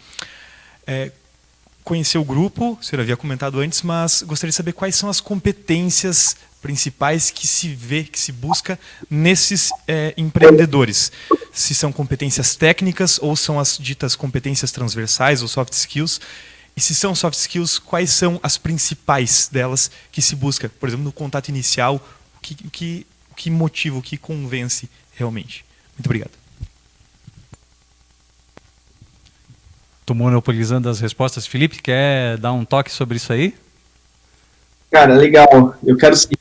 Conhecer o grupo, o senhor havia comentado antes, mas gostaria de saber quais são as competências principais que se busca nesses empreendedores. Se são competências técnicas ou são as ditas competências transversais ou soft skills. E se são soft skills, quais são as principais delas que se busca? Por exemplo, no contato inicial, o que motiva, o que convence realmente? Muito obrigado. Estou monopolizando as respostas. Felipe, quer dar um toque sobre isso aí? Cara, legal. Eu quero sim.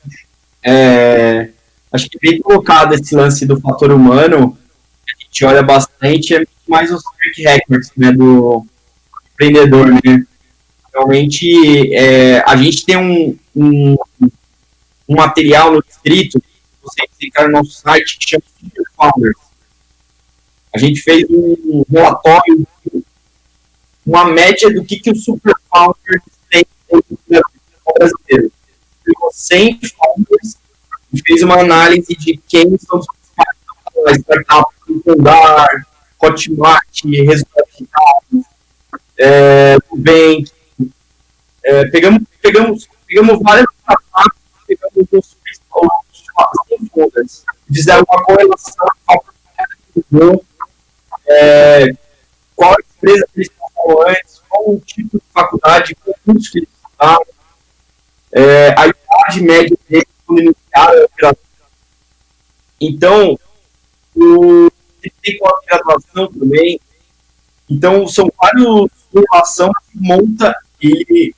Acho que bem colocado esse lance do fator humano, a gente olha bastante, é mais os track records, né, do empreendedor, né? Realmente, a gente tem um material no escrito, você entrar no nosso site, que chama Super Founders. A gente fez um relatório, uma média do que o Super Founders tem no brasileiro. 100 founders e fez uma análise de quem são os principais startups do Fundar, Hotmart, Resultados Digitais, Nubank. Pegamos várias startups, pegamos os principais founders, fizeram uma correlação qual empresa que eles estavam antes, qual o tipo de faculdade, qual o curso que eles estudaram, a idade média deles quando iniciaram a graduação. Então, ele tem com a graduação também. Então, são vários formação que monta ele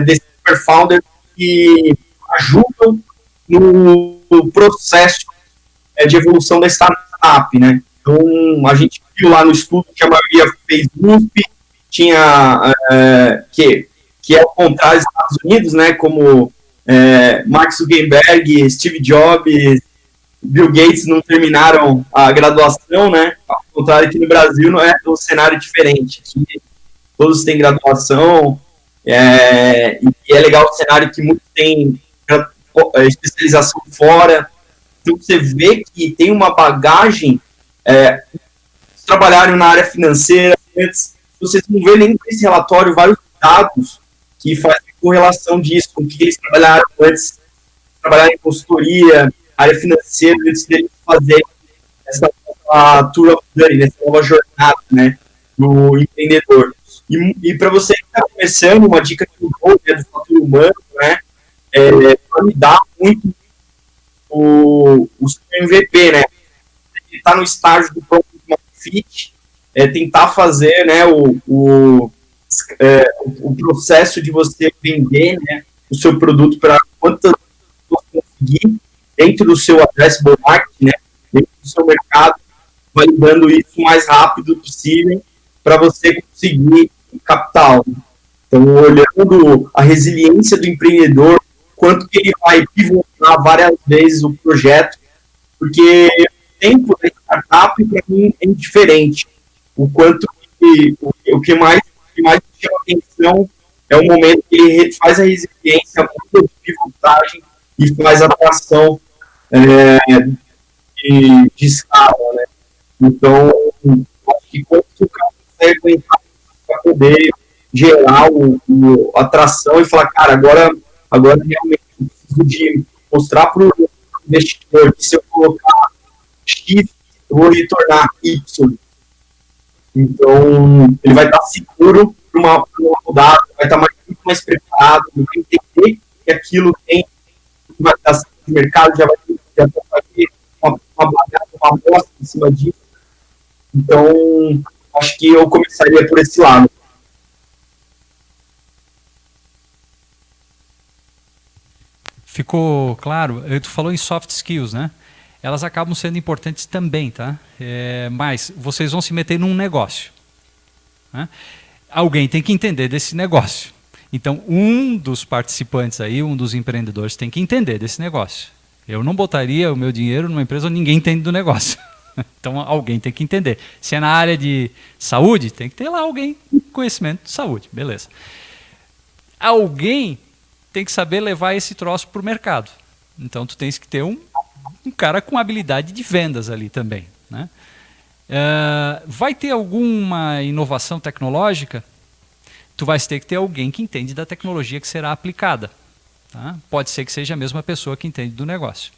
desse super founder que ajudam no processo de evolução da startup, né? Então, a gente viu lá no estudo que a maioria fez USP, tinha, que é o contrário dos Estados Unidos, né? Como Mark Zuckerberg, Steve Jobs, Bill Gates não terminaram a graduação, né? Ao contrário, aqui no Brasil não é um cenário diferente. Aqui todos têm graduação, e é legal o cenário que muitos têm especialização fora. Então você vê que tem uma bagagem, trabalharam na área financeira, vocês não vê nem nesse relatório vários dados que fazem correlação disso, com o que eles trabalharam antes, trabalharam em consultoria, área financeira, antes deles fazerem essa tour of journey, essa nova jornada, né, do empreendedor. E para você que está começando, uma dica que eu dou, né, do fator humano, né, validar muito o seu MVP, né, ele está no estágio do product fit, tentar fazer, né, o processo de você vender, né, o seu produto para quantas pessoas conseguir dentro do seu addressable market, né, dentro do seu mercado, validando isso o mais rápido possível para você conseguir capital. Então, olhando a resiliência do empreendedor, quanto que ele vai pivotar várias vezes o projeto, porque o tempo da startup, para mim, é indiferente. O quanto que, o que mais chama atenção é o momento que ele faz a resiliência, a de pivotagem e faz a atração de escala, né? Então, acho que quanto que o cara consegue aguentar para poder gerar a atração e falar, cara, agora realmente eu preciso de mostrar para o investidor que se eu colocar X, eu vou retornar Y. Então, ele vai estar seguro para uma rodada, vai estar muito mais preparado, vai entender que aquilo tem uma validação de mercado, já vai ter uma bagagem, uma amostra em cima disso. Então, acho que eu começaria por esse lado. Ficou claro? Tu falou em soft skills, né? Elas acabam sendo importantes também, tá? Mas vocês vão se meter num negócio, né? Alguém tem que entender desse negócio. Então, um dos participantes aí, um dos empreendedores tem que entender desse negócio. Eu não botaria o meu dinheiro numa empresa onde ninguém entende do negócio. Então, alguém tem que entender. Se é na área de saúde, tem que ter lá alguém com conhecimento de saúde. Beleza. Alguém tem que saber levar esse troço para o mercado. Então, tu tens que ter um cara com habilidade de vendas ali também, né? Vai ter alguma inovação tecnológica? Tu vais ter que ter alguém que entende da tecnologia que será aplicada, tá? Pode ser que seja a mesma pessoa que entende do negócio.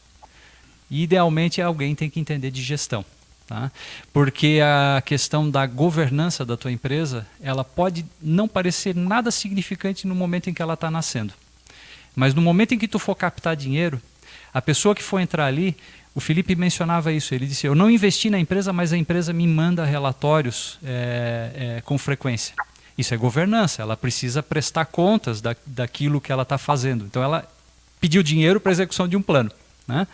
Idealmente, alguém tem que entender de gestão, tá? Porque a questão da governança da tua empresa, ela pode não parecer nada significante no momento em que ela está nascendo. Mas no momento em que tu for captar dinheiro, a pessoa que for entrar ali, o Felipe mencionava isso, ele disse, eu não investi na empresa, mas a empresa me manda relatórios com frequência. Isso é governança, ela precisa prestar contas daquilo que ela está fazendo. Então ela pediu dinheiro para a execução de um plano, né?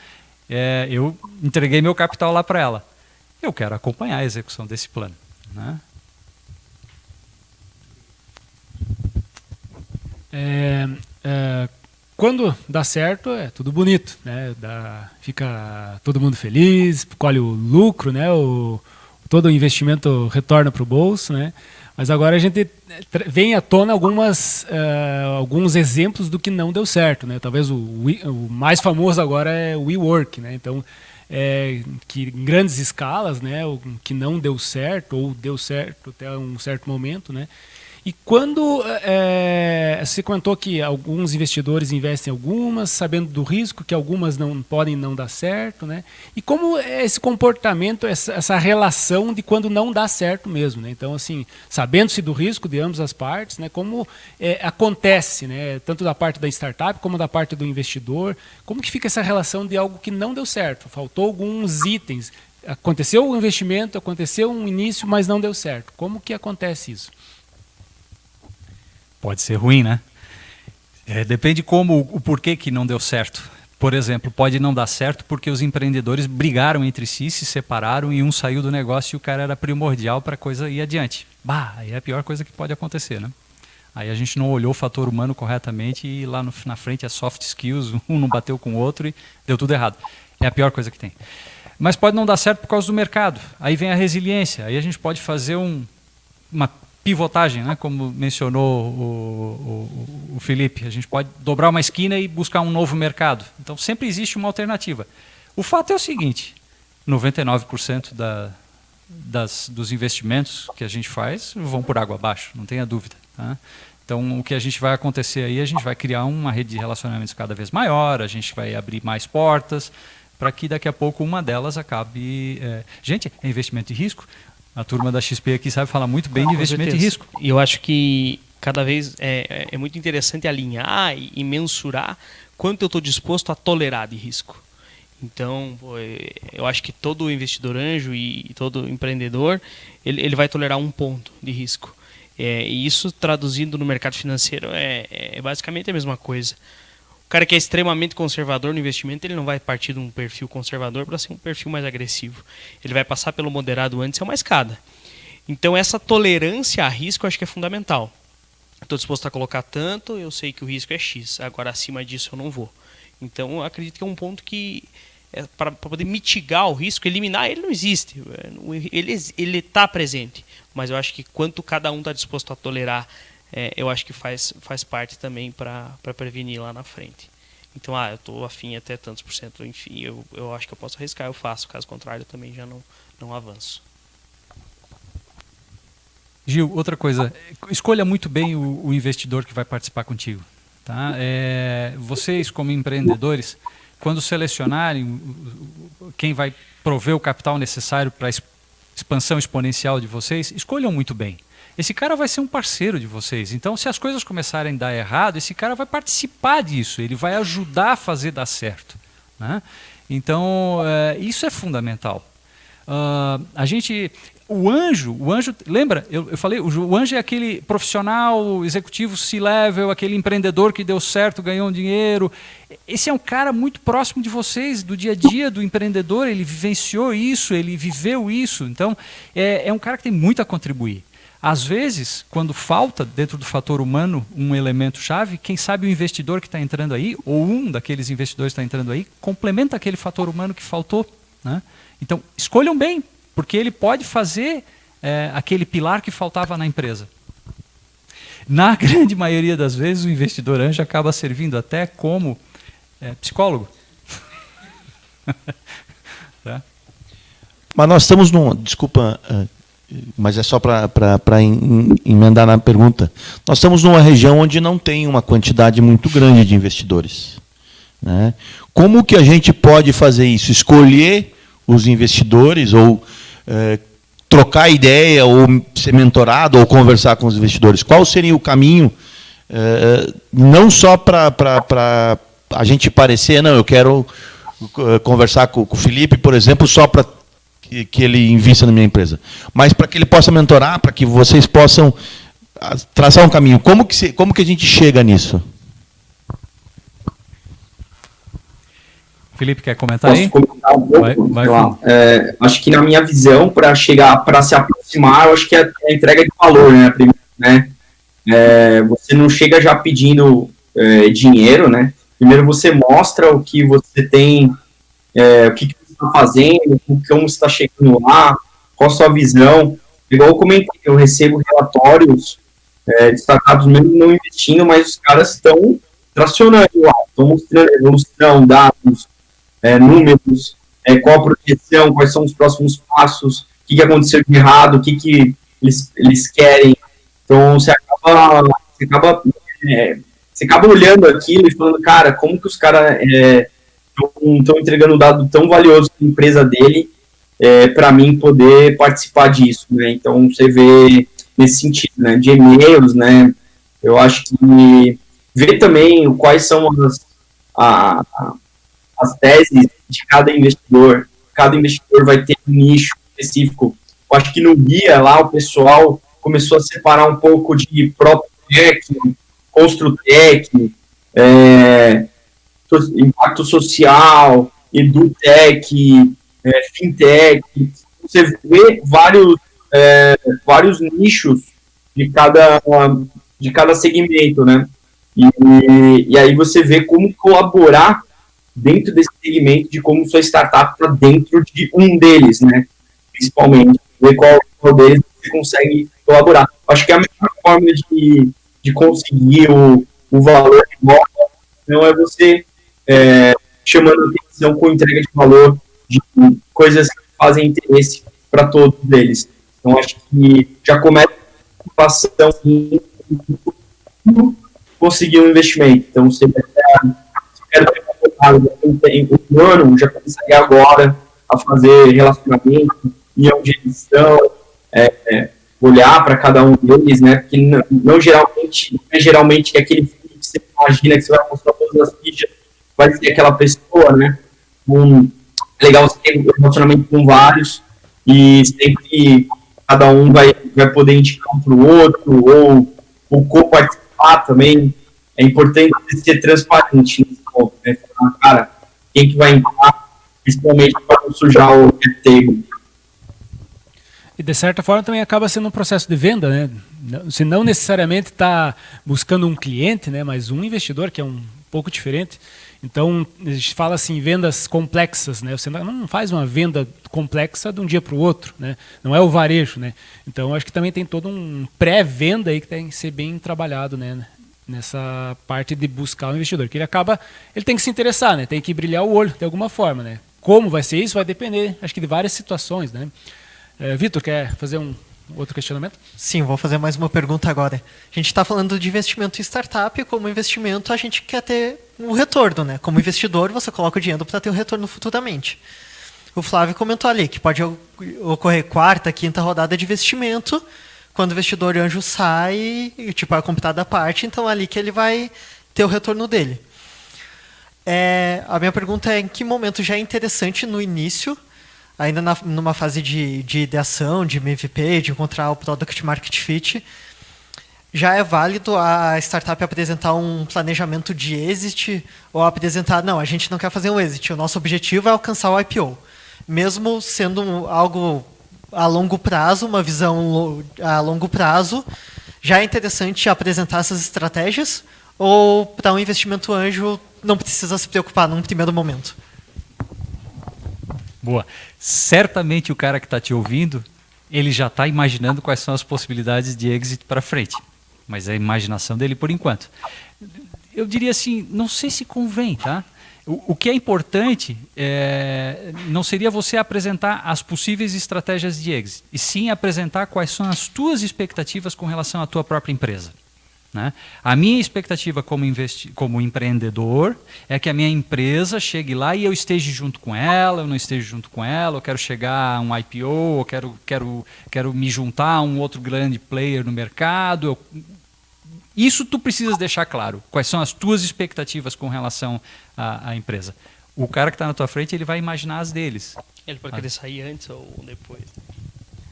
Eu entreguei meu capital lá para ela. Eu quero acompanhar a execução desse plano, né? Quando dá certo, é tudo bonito, né? Fica todo mundo feliz, colhe o lucro, né? Todo o investimento retorna para o bolso, né? Mas agora a gente vem à tona alguns exemplos do que não deu certo, né? Talvez o mais famoso agora é o WeWork, né? Então, que em grandes escalas, né? O que não deu certo ou deu certo até um certo momento, né? E quando você comentou que alguns investidores investem em algumas, sabendo do risco, que algumas podem não dar certo, né? E como é esse comportamento, essa relação de quando não dá certo mesmo, né? Então, assim, sabendo-se do risco de ambas as partes, né? Como acontece, né? Tanto da parte da startup como da parte do investidor, como que fica essa relação de algo que não deu certo? Faltou alguns itens. Aconteceu o investimento, aconteceu um início, mas não deu certo. Como que acontece isso? Pode ser ruim, né? Depende o porquê que não deu certo. Por exemplo, pode não dar certo porque os empreendedores brigaram entre si, se separaram e um saiu do negócio e o cara era primordial para a coisa ir adiante. Aí é a pior coisa que pode acontecer, né? Aí a gente não olhou o fator humano corretamente e lá na frente é soft skills, um não bateu com o outro e deu tudo errado. É a pior coisa que tem. Mas pode não dar certo por causa do mercado. Aí vem a resiliência. Aí a gente pode fazer uma pivotagem, né? Como mencionou o Felipe. A gente pode dobrar uma esquina e buscar um novo mercado. Então sempre existe uma alternativa. O fato é o seguinte, 99% dos investimentos que a gente faz vão por água abaixo, não tenha dúvida. Tá? Então o que a gente vai acontecer aí, a gente vai criar uma rede de relacionamentos cada vez maior, a gente vai abrir mais portas, para que daqui a pouco uma delas acabe... Gente, é investimento de risco. A turma da XP aqui sabe falar muito bem de investimento de risco. E eu acho que cada vez é muito interessante alinhar e mensurar quanto eu estou disposto a tolerar de risco. Então, eu acho que todo investidor anjo e todo empreendedor, ele vai tolerar um ponto de risco. E isso, traduzindo no mercado financeiro, é basicamente a mesma coisa. O cara que é extremamente conservador no investimento, ele não vai partir de um perfil conservador para ser um perfil mais agressivo. Ele vai passar pelo moderado antes, é uma escada. Então, essa tolerância a risco eu acho que é fundamental. Estou disposto a colocar tanto, eu sei que o risco é X. Agora, acima disso, eu não vou. Então, eu acredito que é um ponto que, para poder mitigar o risco, eliminar ele não existe. Ele está presente. Mas eu acho que quanto cada um está disposto a tolerar, eu acho que faz parte também para prevenir lá na frente. Então, eu estou afim até tantos por cento, enfim, eu acho que eu posso arriscar, eu faço. Caso contrário, eu também já não avanço. Gil, outra coisa, escolha muito bem o investidor que vai participar contigo. Tá? Vocês, como empreendedores, quando selecionarem quem vai prover o capital necessário para a expansão exponencial de vocês, escolham muito bem. Esse cara vai ser um parceiro de vocês. Então, se as coisas começarem a dar errado, esse cara vai participar disso, ele vai ajudar a fazer dar certo. Né? Então, isso é fundamental. O anjo, lembra? Eu falei, o anjo é aquele profissional, executivo C-level, aquele empreendedor que deu certo, ganhou um dinheiro. Esse é um cara muito próximo de vocês, do dia a dia do empreendedor, ele vivenciou isso, ele viveu isso. Então, é um cara que tem muito a contribuir. Às vezes, quando falta dentro do fator humano um elemento-chave, quem sabe o investidor que está entrando aí, ou um daqueles investidores que está entrando aí, complementa aquele fator humano que faltou. Né? Então, escolham bem, porque ele pode fazer aquele pilar que faltava na empresa. Na grande maioria das vezes, o investidor anjo acaba servindo até como psicólogo. Tá? Mas nós estamos desculpa, mas é só para emendar na pergunta. Nós estamos numa região onde não tem uma quantidade muito grande de investidores. Né? Como que a gente pode fazer isso? Escolher os investidores ou trocar ideia, ou ser mentorado, ou conversar com os investidores? Qual seria o caminho, não só para a gente parecer, não, eu quero conversar com o Felipe, por exemplo, só para que ele invista na minha empresa, mas para que ele possa mentorar, para que vocês possam traçar um caminho. Como que a gente chega nisso? Felipe, quer comentar aí? Posso comentar um pouco? Acho que na minha visão, para se aproximar, eu acho que é a entrega de valor, né? Primeiro, né? Você não chega já pedindo dinheiro, né? Primeiro você mostra o que você tem, o que você está fazendo, como você está chegando lá, qual a sua visão. Igual eu comentei, eu recebo relatórios de startups mesmo não investindo, mas os caras estão tracionando lá, estão mostrando evolução, dados, números, qual a projeção, quais são os próximos passos, o que aconteceu de errado, o que eles querem. Então você acaba olhando aquilo e falando, cara, como que os caras estão entregando um dado tão valioso para a empresa dele, para mim poder participar disso, né? Então você vê nesse sentido, né, de e-mails, né? Eu acho que ver também quais são as teses de cada investidor. Cada investidor vai ter um nicho específico. Eu acho que no guia lá o pessoal começou a separar um pouco de PropTech, Construtech, impacto social, edutech, fintech. Você vê vários nichos de cada segmento, né? E aí você vê como colaborar dentro desse segmento, de como sua startup está dentro de um deles, né? Principalmente, ver qual deles você consegue colaborar. Acho que a melhor forma de conseguir o valor de volta não é você chamando atenção com entrega de valor de coisas que fazem interesse para todos eles. Então, acho que já começa a preocupação em conseguir um investimento. Então, se quer ter um ano, já começaria agora a fazer relacionamento, união de edição, olhar para cada um deles, né? Porque não é geralmente aquele filme que você imagina que você vai mostrar todas as fichas, vai ser aquela pessoa, né? É legal você ter um relacionamento com vários e sempre cada um vai poder indicar um para o outro ou co-participar também. É importante ser transparente nesse ponto, né? Falar, cara, quem que vai entrar, principalmente para não sujar o cap table. E de certa forma também acaba sendo um processo de venda, né? Se não necessariamente está buscando um cliente, né? Mas um investidor, que é um pouco diferente. Então, a gente fala assim, vendas complexas, né? Você não faz uma venda complexa de um dia para o outro, né? Não é o varejo, né? Então, acho que também tem todo um pré-venda aí que tem que ser bem trabalhado, né? Nessa parte de buscar o investidor, que ele tem que se interessar, né? Tem que brilhar o olho de alguma forma, né? Como vai ser isso vai depender, acho que de várias situações, né? Vitor, quer fazer um outro questionamento? Sim, vou fazer mais uma pergunta agora. A gente está falando de investimento em startup, e como investimento a gente quer ter um retorno, né? Como investidor, você coloca o dinheiro para ter um retorno futuramente. O Flávio comentou ali que pode ocorrer quarta, quinta rodada de investimento, quando o investidor anjo sai, tipo, é computada a parte, então é ali que ele vai ter o retorno dele. A minha pergunta é em que momento já é interessante no início, ainda numa fase de ideação, de MVP, de encontrar o Product Market Fit, já é válido a startup apresentar um planejamento de exit ou apresentar, não, a gente não quer fazer um exit, o nosso objetivo é alcançar o IPO. Mesmo sendo algo a longo prazo, uma visão a longo prazo, já é interessante apresentar essas estratégias ou para um investimento anjo não precisa se preocupar num primeiro momento? Boa. Certamente o cara que está te ouvindo, ele já está imaginando quais são as possibilidades de exit para frente. Mas é a imaginação dele por enquanto. Eu diria assim, não sei se convém, tá? O que é importante não seria você apresentar as possíveis estratégias de exit, e sim apresentar quais são as tuas expectativas com relação à tua própria empresa. Né? A minha expectativa como empreendedor é que a minha empresa chegue lá e eu esteja junto com ela, eu não esteja junto com ela, eu quero chegar a um IPO, eu quero me juntar a um outro grande player no mercado. Isso tu precisas deixar claro, quais são as tuas expectativas com relação à empresa. O cara que está na tua frente, ele vai imaginar as deles. Ele pode querer sair antes ou depois.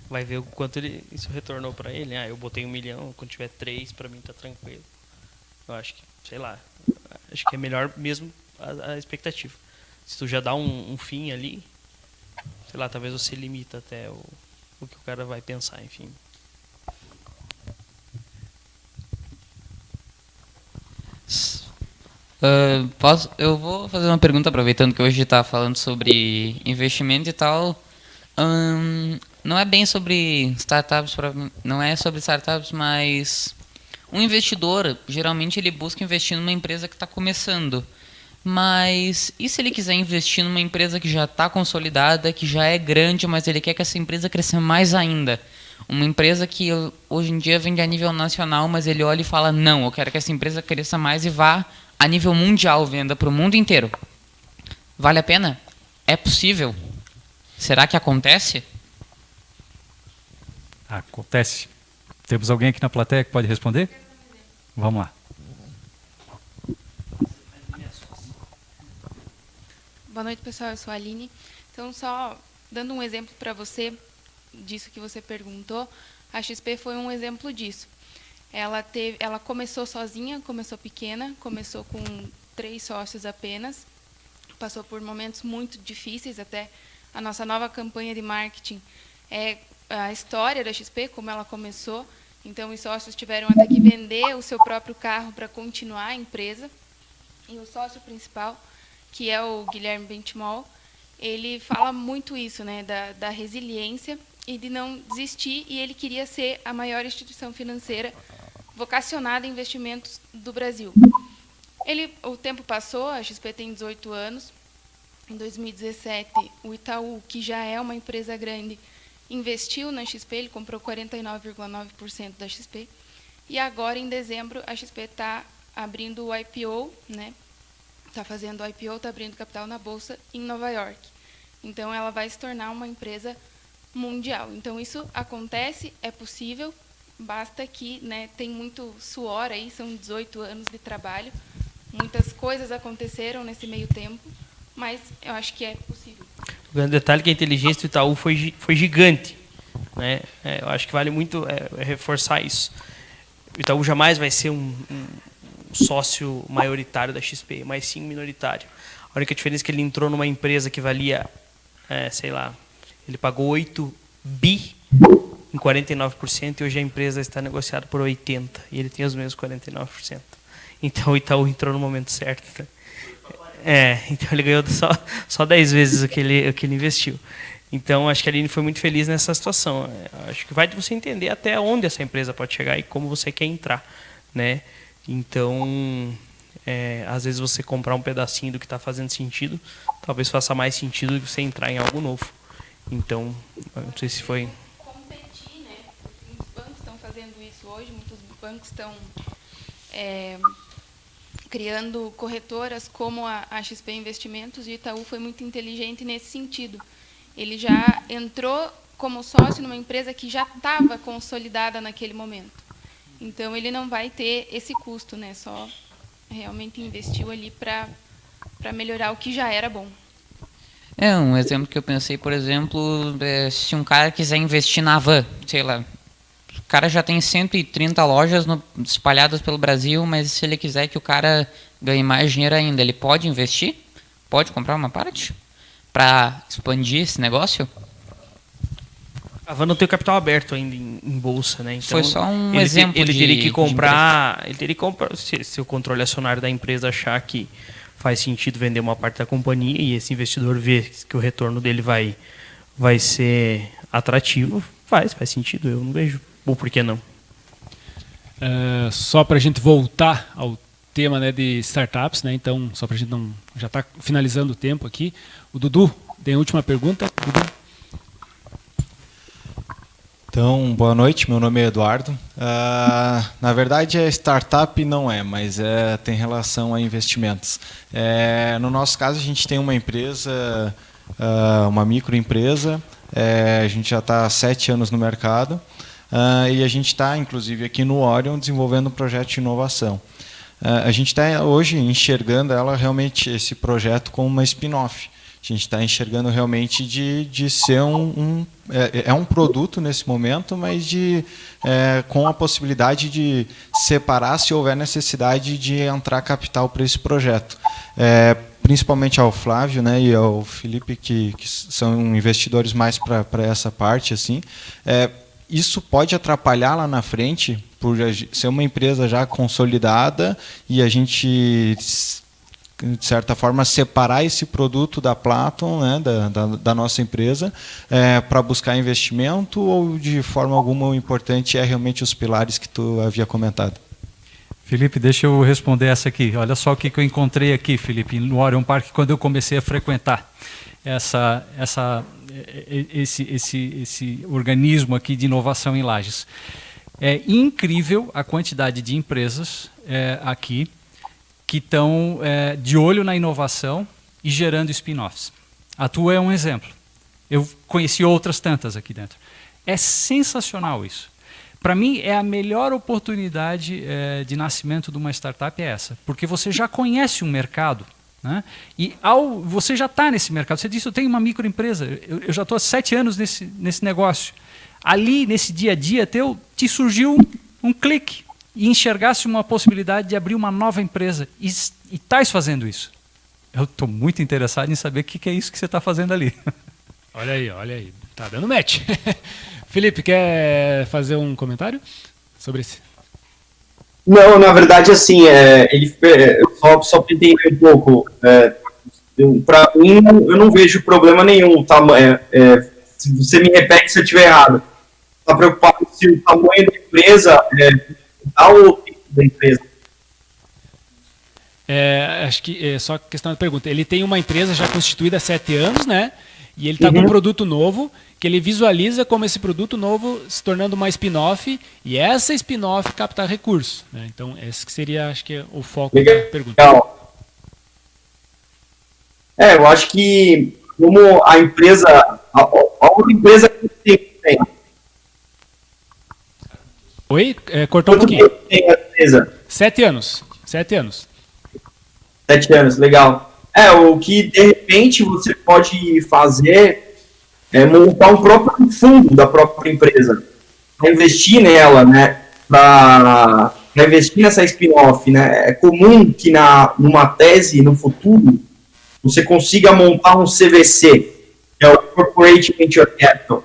Vai ver o quanto isso retornou para ele. Eu botei 1 milhão, quando tiver 3, para mim tá tranquilo. Eu acho que, sei lá, acho que é melhor mesmo a expectativa. Se tu já dá um fim ali, sei lá, talvez você limita até o que o cara vai pensar, enfim. Eu vou fazer uma pergunta, aproveitando que hoje está falando sobre investimento e tal. Não é bem sobre startups, não é sobre startups, mas um investidor, geralmente ele busca investir numa empresa que está começando. Mas e se ele quiser investir numa empresa que já está consolidada, que já é grande, mas ele quer que essa empresa cresça mais ainda? Uma empresa que hoje em dia vende a nível nacional, mas ele olha e fala, não, eu quero que essa empresa cresça mais e vá a nível mundial, venda para o mundo inteiro. Vale a pena? É possível? Será que acontece? Acontece. Temos alguém aqui na plateia que pode responder? Vamos lá. Boa noite, pessoal. Eu sou a Aline. Então, só dando um exemplo para você disso que você perguntou, a XP foi um exemplo disso. Ela começou sozinha, começou pequena, começou com 3 sócios apenas, passou por momentos muito difíceis, até a nossa nova campanha de marketing é a história da XP, como ela começou. Então, os sócios tiveram até que vender o seu próprio carro para continuar a empresa. E o sócio principal, que é o Guilherme Bentimol, ele fala muito isso, né, da resiliência e de não desistir, e ele queria ser a maior instituição financeira vocacionada em investimentos do Brasil. O tempo passou, a XP tem 18 anos. Em 2017, o Itaú, que já é uma empresa grande, investiu na XP, ele comprou 49,9% da XP. E agora, em dezembro, a XP está abrindo o IPO, né? Está fazendo o IPO, está abrindo capital na Bolsa em Nova York. Então, ela vai se tornar uma empresa mundial. Então, isso acontece, é possível, basta que, né, tem muito suor aí, são 18 anos de trabalho, muitas coisas aconteceram nesse meio tempo, mas eu acho que é possível. O grande detalhe é que a inteligência do Itaú foi gigante, né? Eu acho que vale muito reforçar isso. O Itaú jamais vai ser um sócio maioritário da XP, mas sim minoritário. A única diferença é que ele entrou numa empresa que valia, sei lá, ele pagou 8 bi em 49%, e hoje a empresa está negociada por 80%, e ele tem os mesmos 49%. Então o Itaú entrou no momento certo, né? Então ele ganhou só 10 vezes o que ele investiu. Então acho que a Aline foi muito feliz nessa situação. Acho que vai de você entender até onde essa empresa pode chegar e como você quer entrar, né? Então, às vezes você comprar um pedacinho do que está fazendo sentido, talvez faça mais sentido do que você entrar em algo novo. Então, não sei se foi... Competir, né? Muitos bancos estão fazendo isso hoje, muitos bancos estão criando corretoras como a XP Investimentos, e o Itaú foi muito inteligente nesse sentido. Ele já entrou como sócio numa empresa que já estava consolidada naquele momento. Então, ele não vai ter esse custo, né? Só realmente investiu ali para melhorar o que já era bom. Um exemplo que eu pensei, por exemplo, se um cara quiser investir na Van, sei lá, o cara já tem 130 lojas espalhadas pelo Brasil, mas se ele quiser que o cara ganhe mais dinheiro ainda, ele pode investir? Pode comprar uma parte para expandir esse negócio? A Van não tem o capital aberto ainda em bolsa, né? Então, foi só um exemplo. Ele teria que comprar, se o controle acionário da empresa achar que faz sentido vender uma parte da companhia e esse investidor vê que o retorno dele vai ser atrativo, faz sentido. Eu não vejo. Ou por que não? Só para a gente voltar ao tema, né, de startups, né? Então, só para a gente não... Já está finalizando o tempo aqui. O Dudu tem a última pergunta. Dudu. Então, boa noite, meu nome é Eduardo. Na verdade, startup não mas tem relação a investimentos. No nosso caso, a gente tem uma empresa, uma microempresa, a gente já está há 7 anos no mercado, e a gente está, inclusive, aqui no Orion, desenvolvendo um projeto de inovação. A gente está hoje enxergando realmente esse projeto como uma spin-off. A gente está enxergando realmente de ser um produto nesse momento, mas com a possibilidade de separar se houver necessidade de entrar capital para esse projeto. Principalmente ao Flávio, né, e ao Felipe, que são investidores mais para essa parte, assim. Isso pode atrapalhar lá na frente, por ser uma empresa já consolidada e a gente, de certa forma, separar esse produto da Platon, né, da nossa empresa, para buscar investimento, ou de forma alguma o importante é realmente os pilares que tu havia comentado? Felipe, deixa eu responder essa aqui. Olha só o que eu encontrei aqui, Felipe, no Orion Park, quando eu comecei a frequentar esse organismo aqui de inovação em Lages. É incrível a quantidade de empresas aqui que estão de olho na inovação e gerando spin-offs. A tua é um exemplo. Eu conheci outras tantas aqui dentro. É sensacional isso. Para mim, a melhor oportunidade de nascimento de uma startup é essa, porque você já conhece um mercado, né? E você já está nesse mercado. Você disse, eu tenho uma microempresa, eu já estou há 7 anos nesse negócio. Ali, nesse dia a dia teu, te surgiu um clique. e enxergasse uma possibilidade de abrir uma nova empresa e estás fazendo isso. Eu estou muito interessado em saber o que é isso que você está fazendo ali. Olha aí. Tá dando match. Felipe, quer fazer um comentário sobre esse? Não, na verdade, assim, eu só para entender um pouco, para mim, eu não vejo problema nenhum. Se você me repete se eu estiver errado. Está preocupado se o tamanho da empresa dá o tempo da empresa? Acho que é só questão da pergunta. Ele tem uma empresa já constituída há 7 anos, né? E ele está com um produto novo, que ele visualiza como esse produto novo se tornando uma spin-off, e essa spin-off captar recursos, né? Então, esse que seria, acho que, o foco da pergunta. Legal. Eu acho que como a empresa, a outra empresa que tem. Oi? Cortou um pouquinho. Tem a empresa? 7 anos. 7 anos. 7 anos, legal. O que de repente você pode fazer é montar um próprio fundo da própria empresa, para investir nela, né? Para investir nessa spin-off, né? É comum que numa tese no futuro você consiga montar um CVC, que é o Corporate Venture Capital,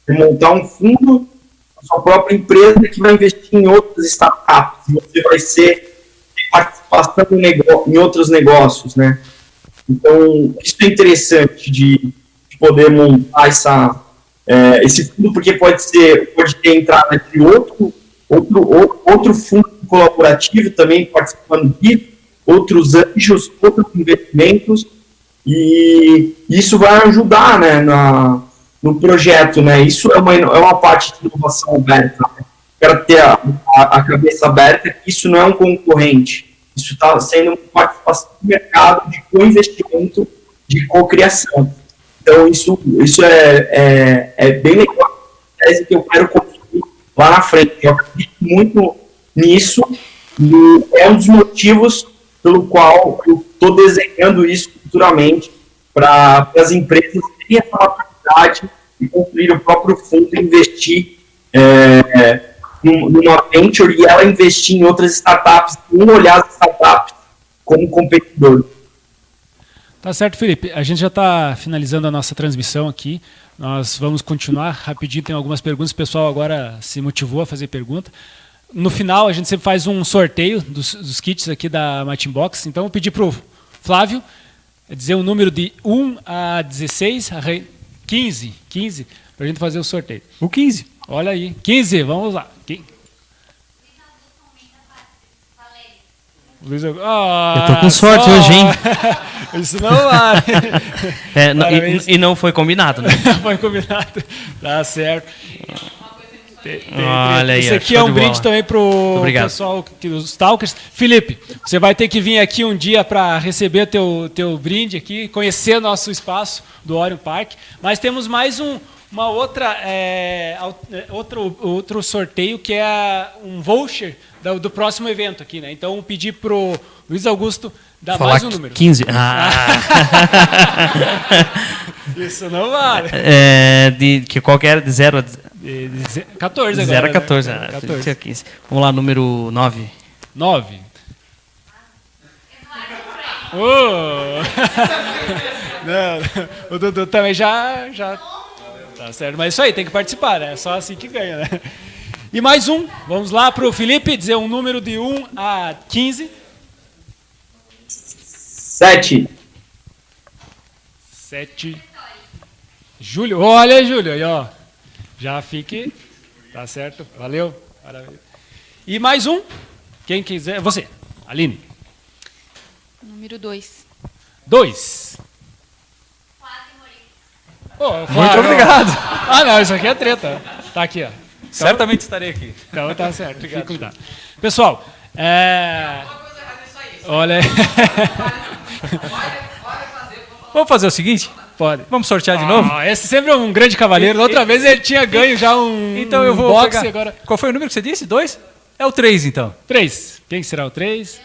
montar um fundo da sua própria empresa que vai investir em outras startups, e você vai ter participação em outros negócios, né? Então, isso é interessante de poder montar esse fundo, porque pode ter entrada de outro fundo colaborativo também participando disso, outros anjos, outros investimentos, e isso vai ajudar, né, no projeto, né? Isso é uma parte de inovação aberta, né? Quero ter a cabeça aberta, que isso não é um concorrente. Isso está sendo uma participação do mercado de co-investimento, de co-criação. Então, isso é bem legal, a tese que eu quero construir lá na frente. Eu acredito muito nisso, e é um dos motivos pelo qual eu estou desenhando isso futuramente, para as empresas terem essa maturidade e construir o próprio fundo e investir numa venture, e ela investir em outras startups, não olhar as startups como competidor. Tá certo, Felipe. A gente já está finalizando a nossa transmissão aqui. Nós vamos continuar rapidinho, tem algumas perguntas. O pessoal agora se motivou a fazer pergunta. No final, a gente sempre faz um sorteio dos kits aqui da Matimbox. Então, eu pedi para o Flávio dizer um número de 1 a 16, 15, para a gente fazer o sorteio. O 15. Olha aí, 15, vamos lá. Eu tô com sorte hoje, hein? Isso não vale. E não foi combinado, né? Foi combinado. Tá certo. Olha aí, isso aqui é um brinde também pro pessoal dos Talkers. Felipe, você vai ter que vir aqui um dia para receber teu brinde aqui, conhecer nosso espaço do Orion Park. Mas temos mais uma outro sorteio, que é um voucher do próximo evento aqui, né? Então, pedir pro Luiz Augusto dar mais um número. 15. Isso não vale. Que qualquer de 0 a 14 agora. 0 a 14. Né? 14. 15. Vamos lá, número 9. 9. Não, o Dudu também já tá certo. Mas isso aí, tem que participar, né? É só assim que ganha, né? E mais um. Vamos lá para o Felipe dizer um número de 1 a 15. 7. 7. Júlio. Olha aí, Júlio. Aí, ó. Já fique. Tá certo. Valeu. Parabéns. E mais um. Quem quiser. Você, Aline. Número 2. 2. Muito obrigado. Não, isso aqui é treta. Tá aqui, ó. Então, certamente estarei aqui. Então tá certo. Obrigado. Cuidado. Pessoal, olha aí. Vamos fazer o seguinte? Pode. Vamos sortear de novo? Esse sempre é um grande cavaleiro. Outra vez ele tinha ganho já um então eu vou boxe pegar. Agora. Qual foi o número que você disse? 2? É o 3, então. 3. Quem será o 3?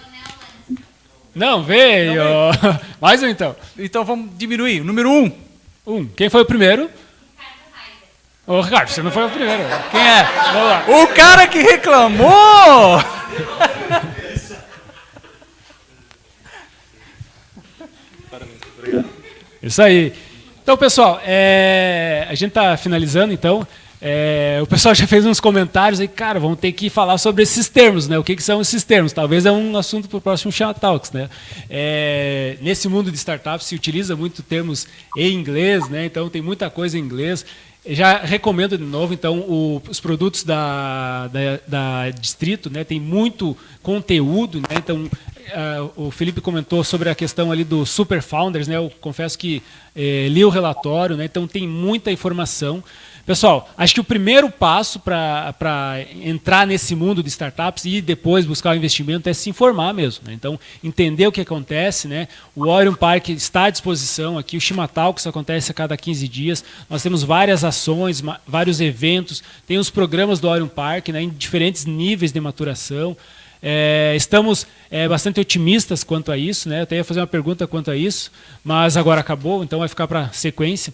Não veio. Mais um, então. Então vamos diminuir. Número 1. 1. Quem foi o primeiro? Ô, Ricardo, você não foi o primeiro. Quem é? O cara que reclamou! Isso aí. Então, pessoal, a gente está finalizando, então. O pessoal já fez uns comentários aí, cara, vamos ter que falar sobre esses termos, né? O que são esses termos? Talvez é um assunto para o próximo Chama Talks, né? Nesse mundo de startups se utiliza muito termos em inglês, né? Então tem muita coisa em inglês. Eu já recomendo de novo, então, os produtos da Distrito, né? Tem muito conteúdo, né? Então o Felipe comentou sobre a questão ali do Super Founders, né? Eu confesso que li o relatório, né? Então tem muita informação. Pessoal, acho que o primeiro passo para entrar nesse mundo de startups e depois buscar o investimento é se informar mesmo, né? Então, entender o que acontece, né? O Orion Park está à disposição aqui, o Chima Talks acontece a cada 15 dias. Nós temos várias ações, vários eventos, tem os programas do Orion Park, né, em diferentes níveis de maturação. Estamos bastante otimistas quanto a isso, né? Eu até ia fazer uma pergunta quanto a isso, mas agora acabou, então vai ficar para sequência.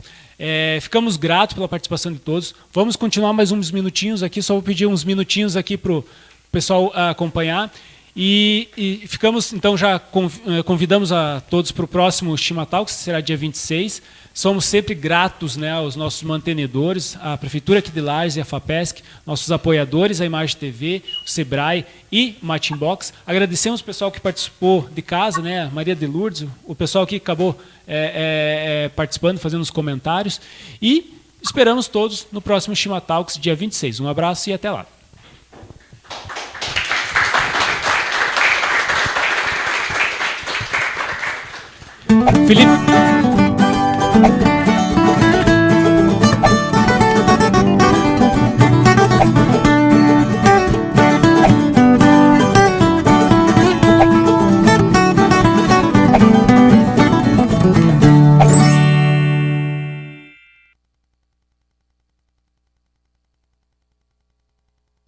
Ficamos gratos pela participação de todos. Vamos continuar mais uns minutinhos aqui, só vou pedir uns minutinhos aqui para o pessoal acompanhar. E ficamos, então, já convidamos a todos para o próximo Chima Talks, que será dia 26. Somos sempre gratos, né, aos nossos mantenedores, a Prefeitura aqui de Lages e a FAPESC, nossos apoiadores, a Imagem TV, o Sebrae e o Matinbox. Agradecemos o pessoal que participou de casa, né, a Maria de Lourdes, o pessoal que acabou participando, fazendo os comentários. E esperamos todos no próximo Chima Talks, dia 26. Um abraço e até lá. Felipe.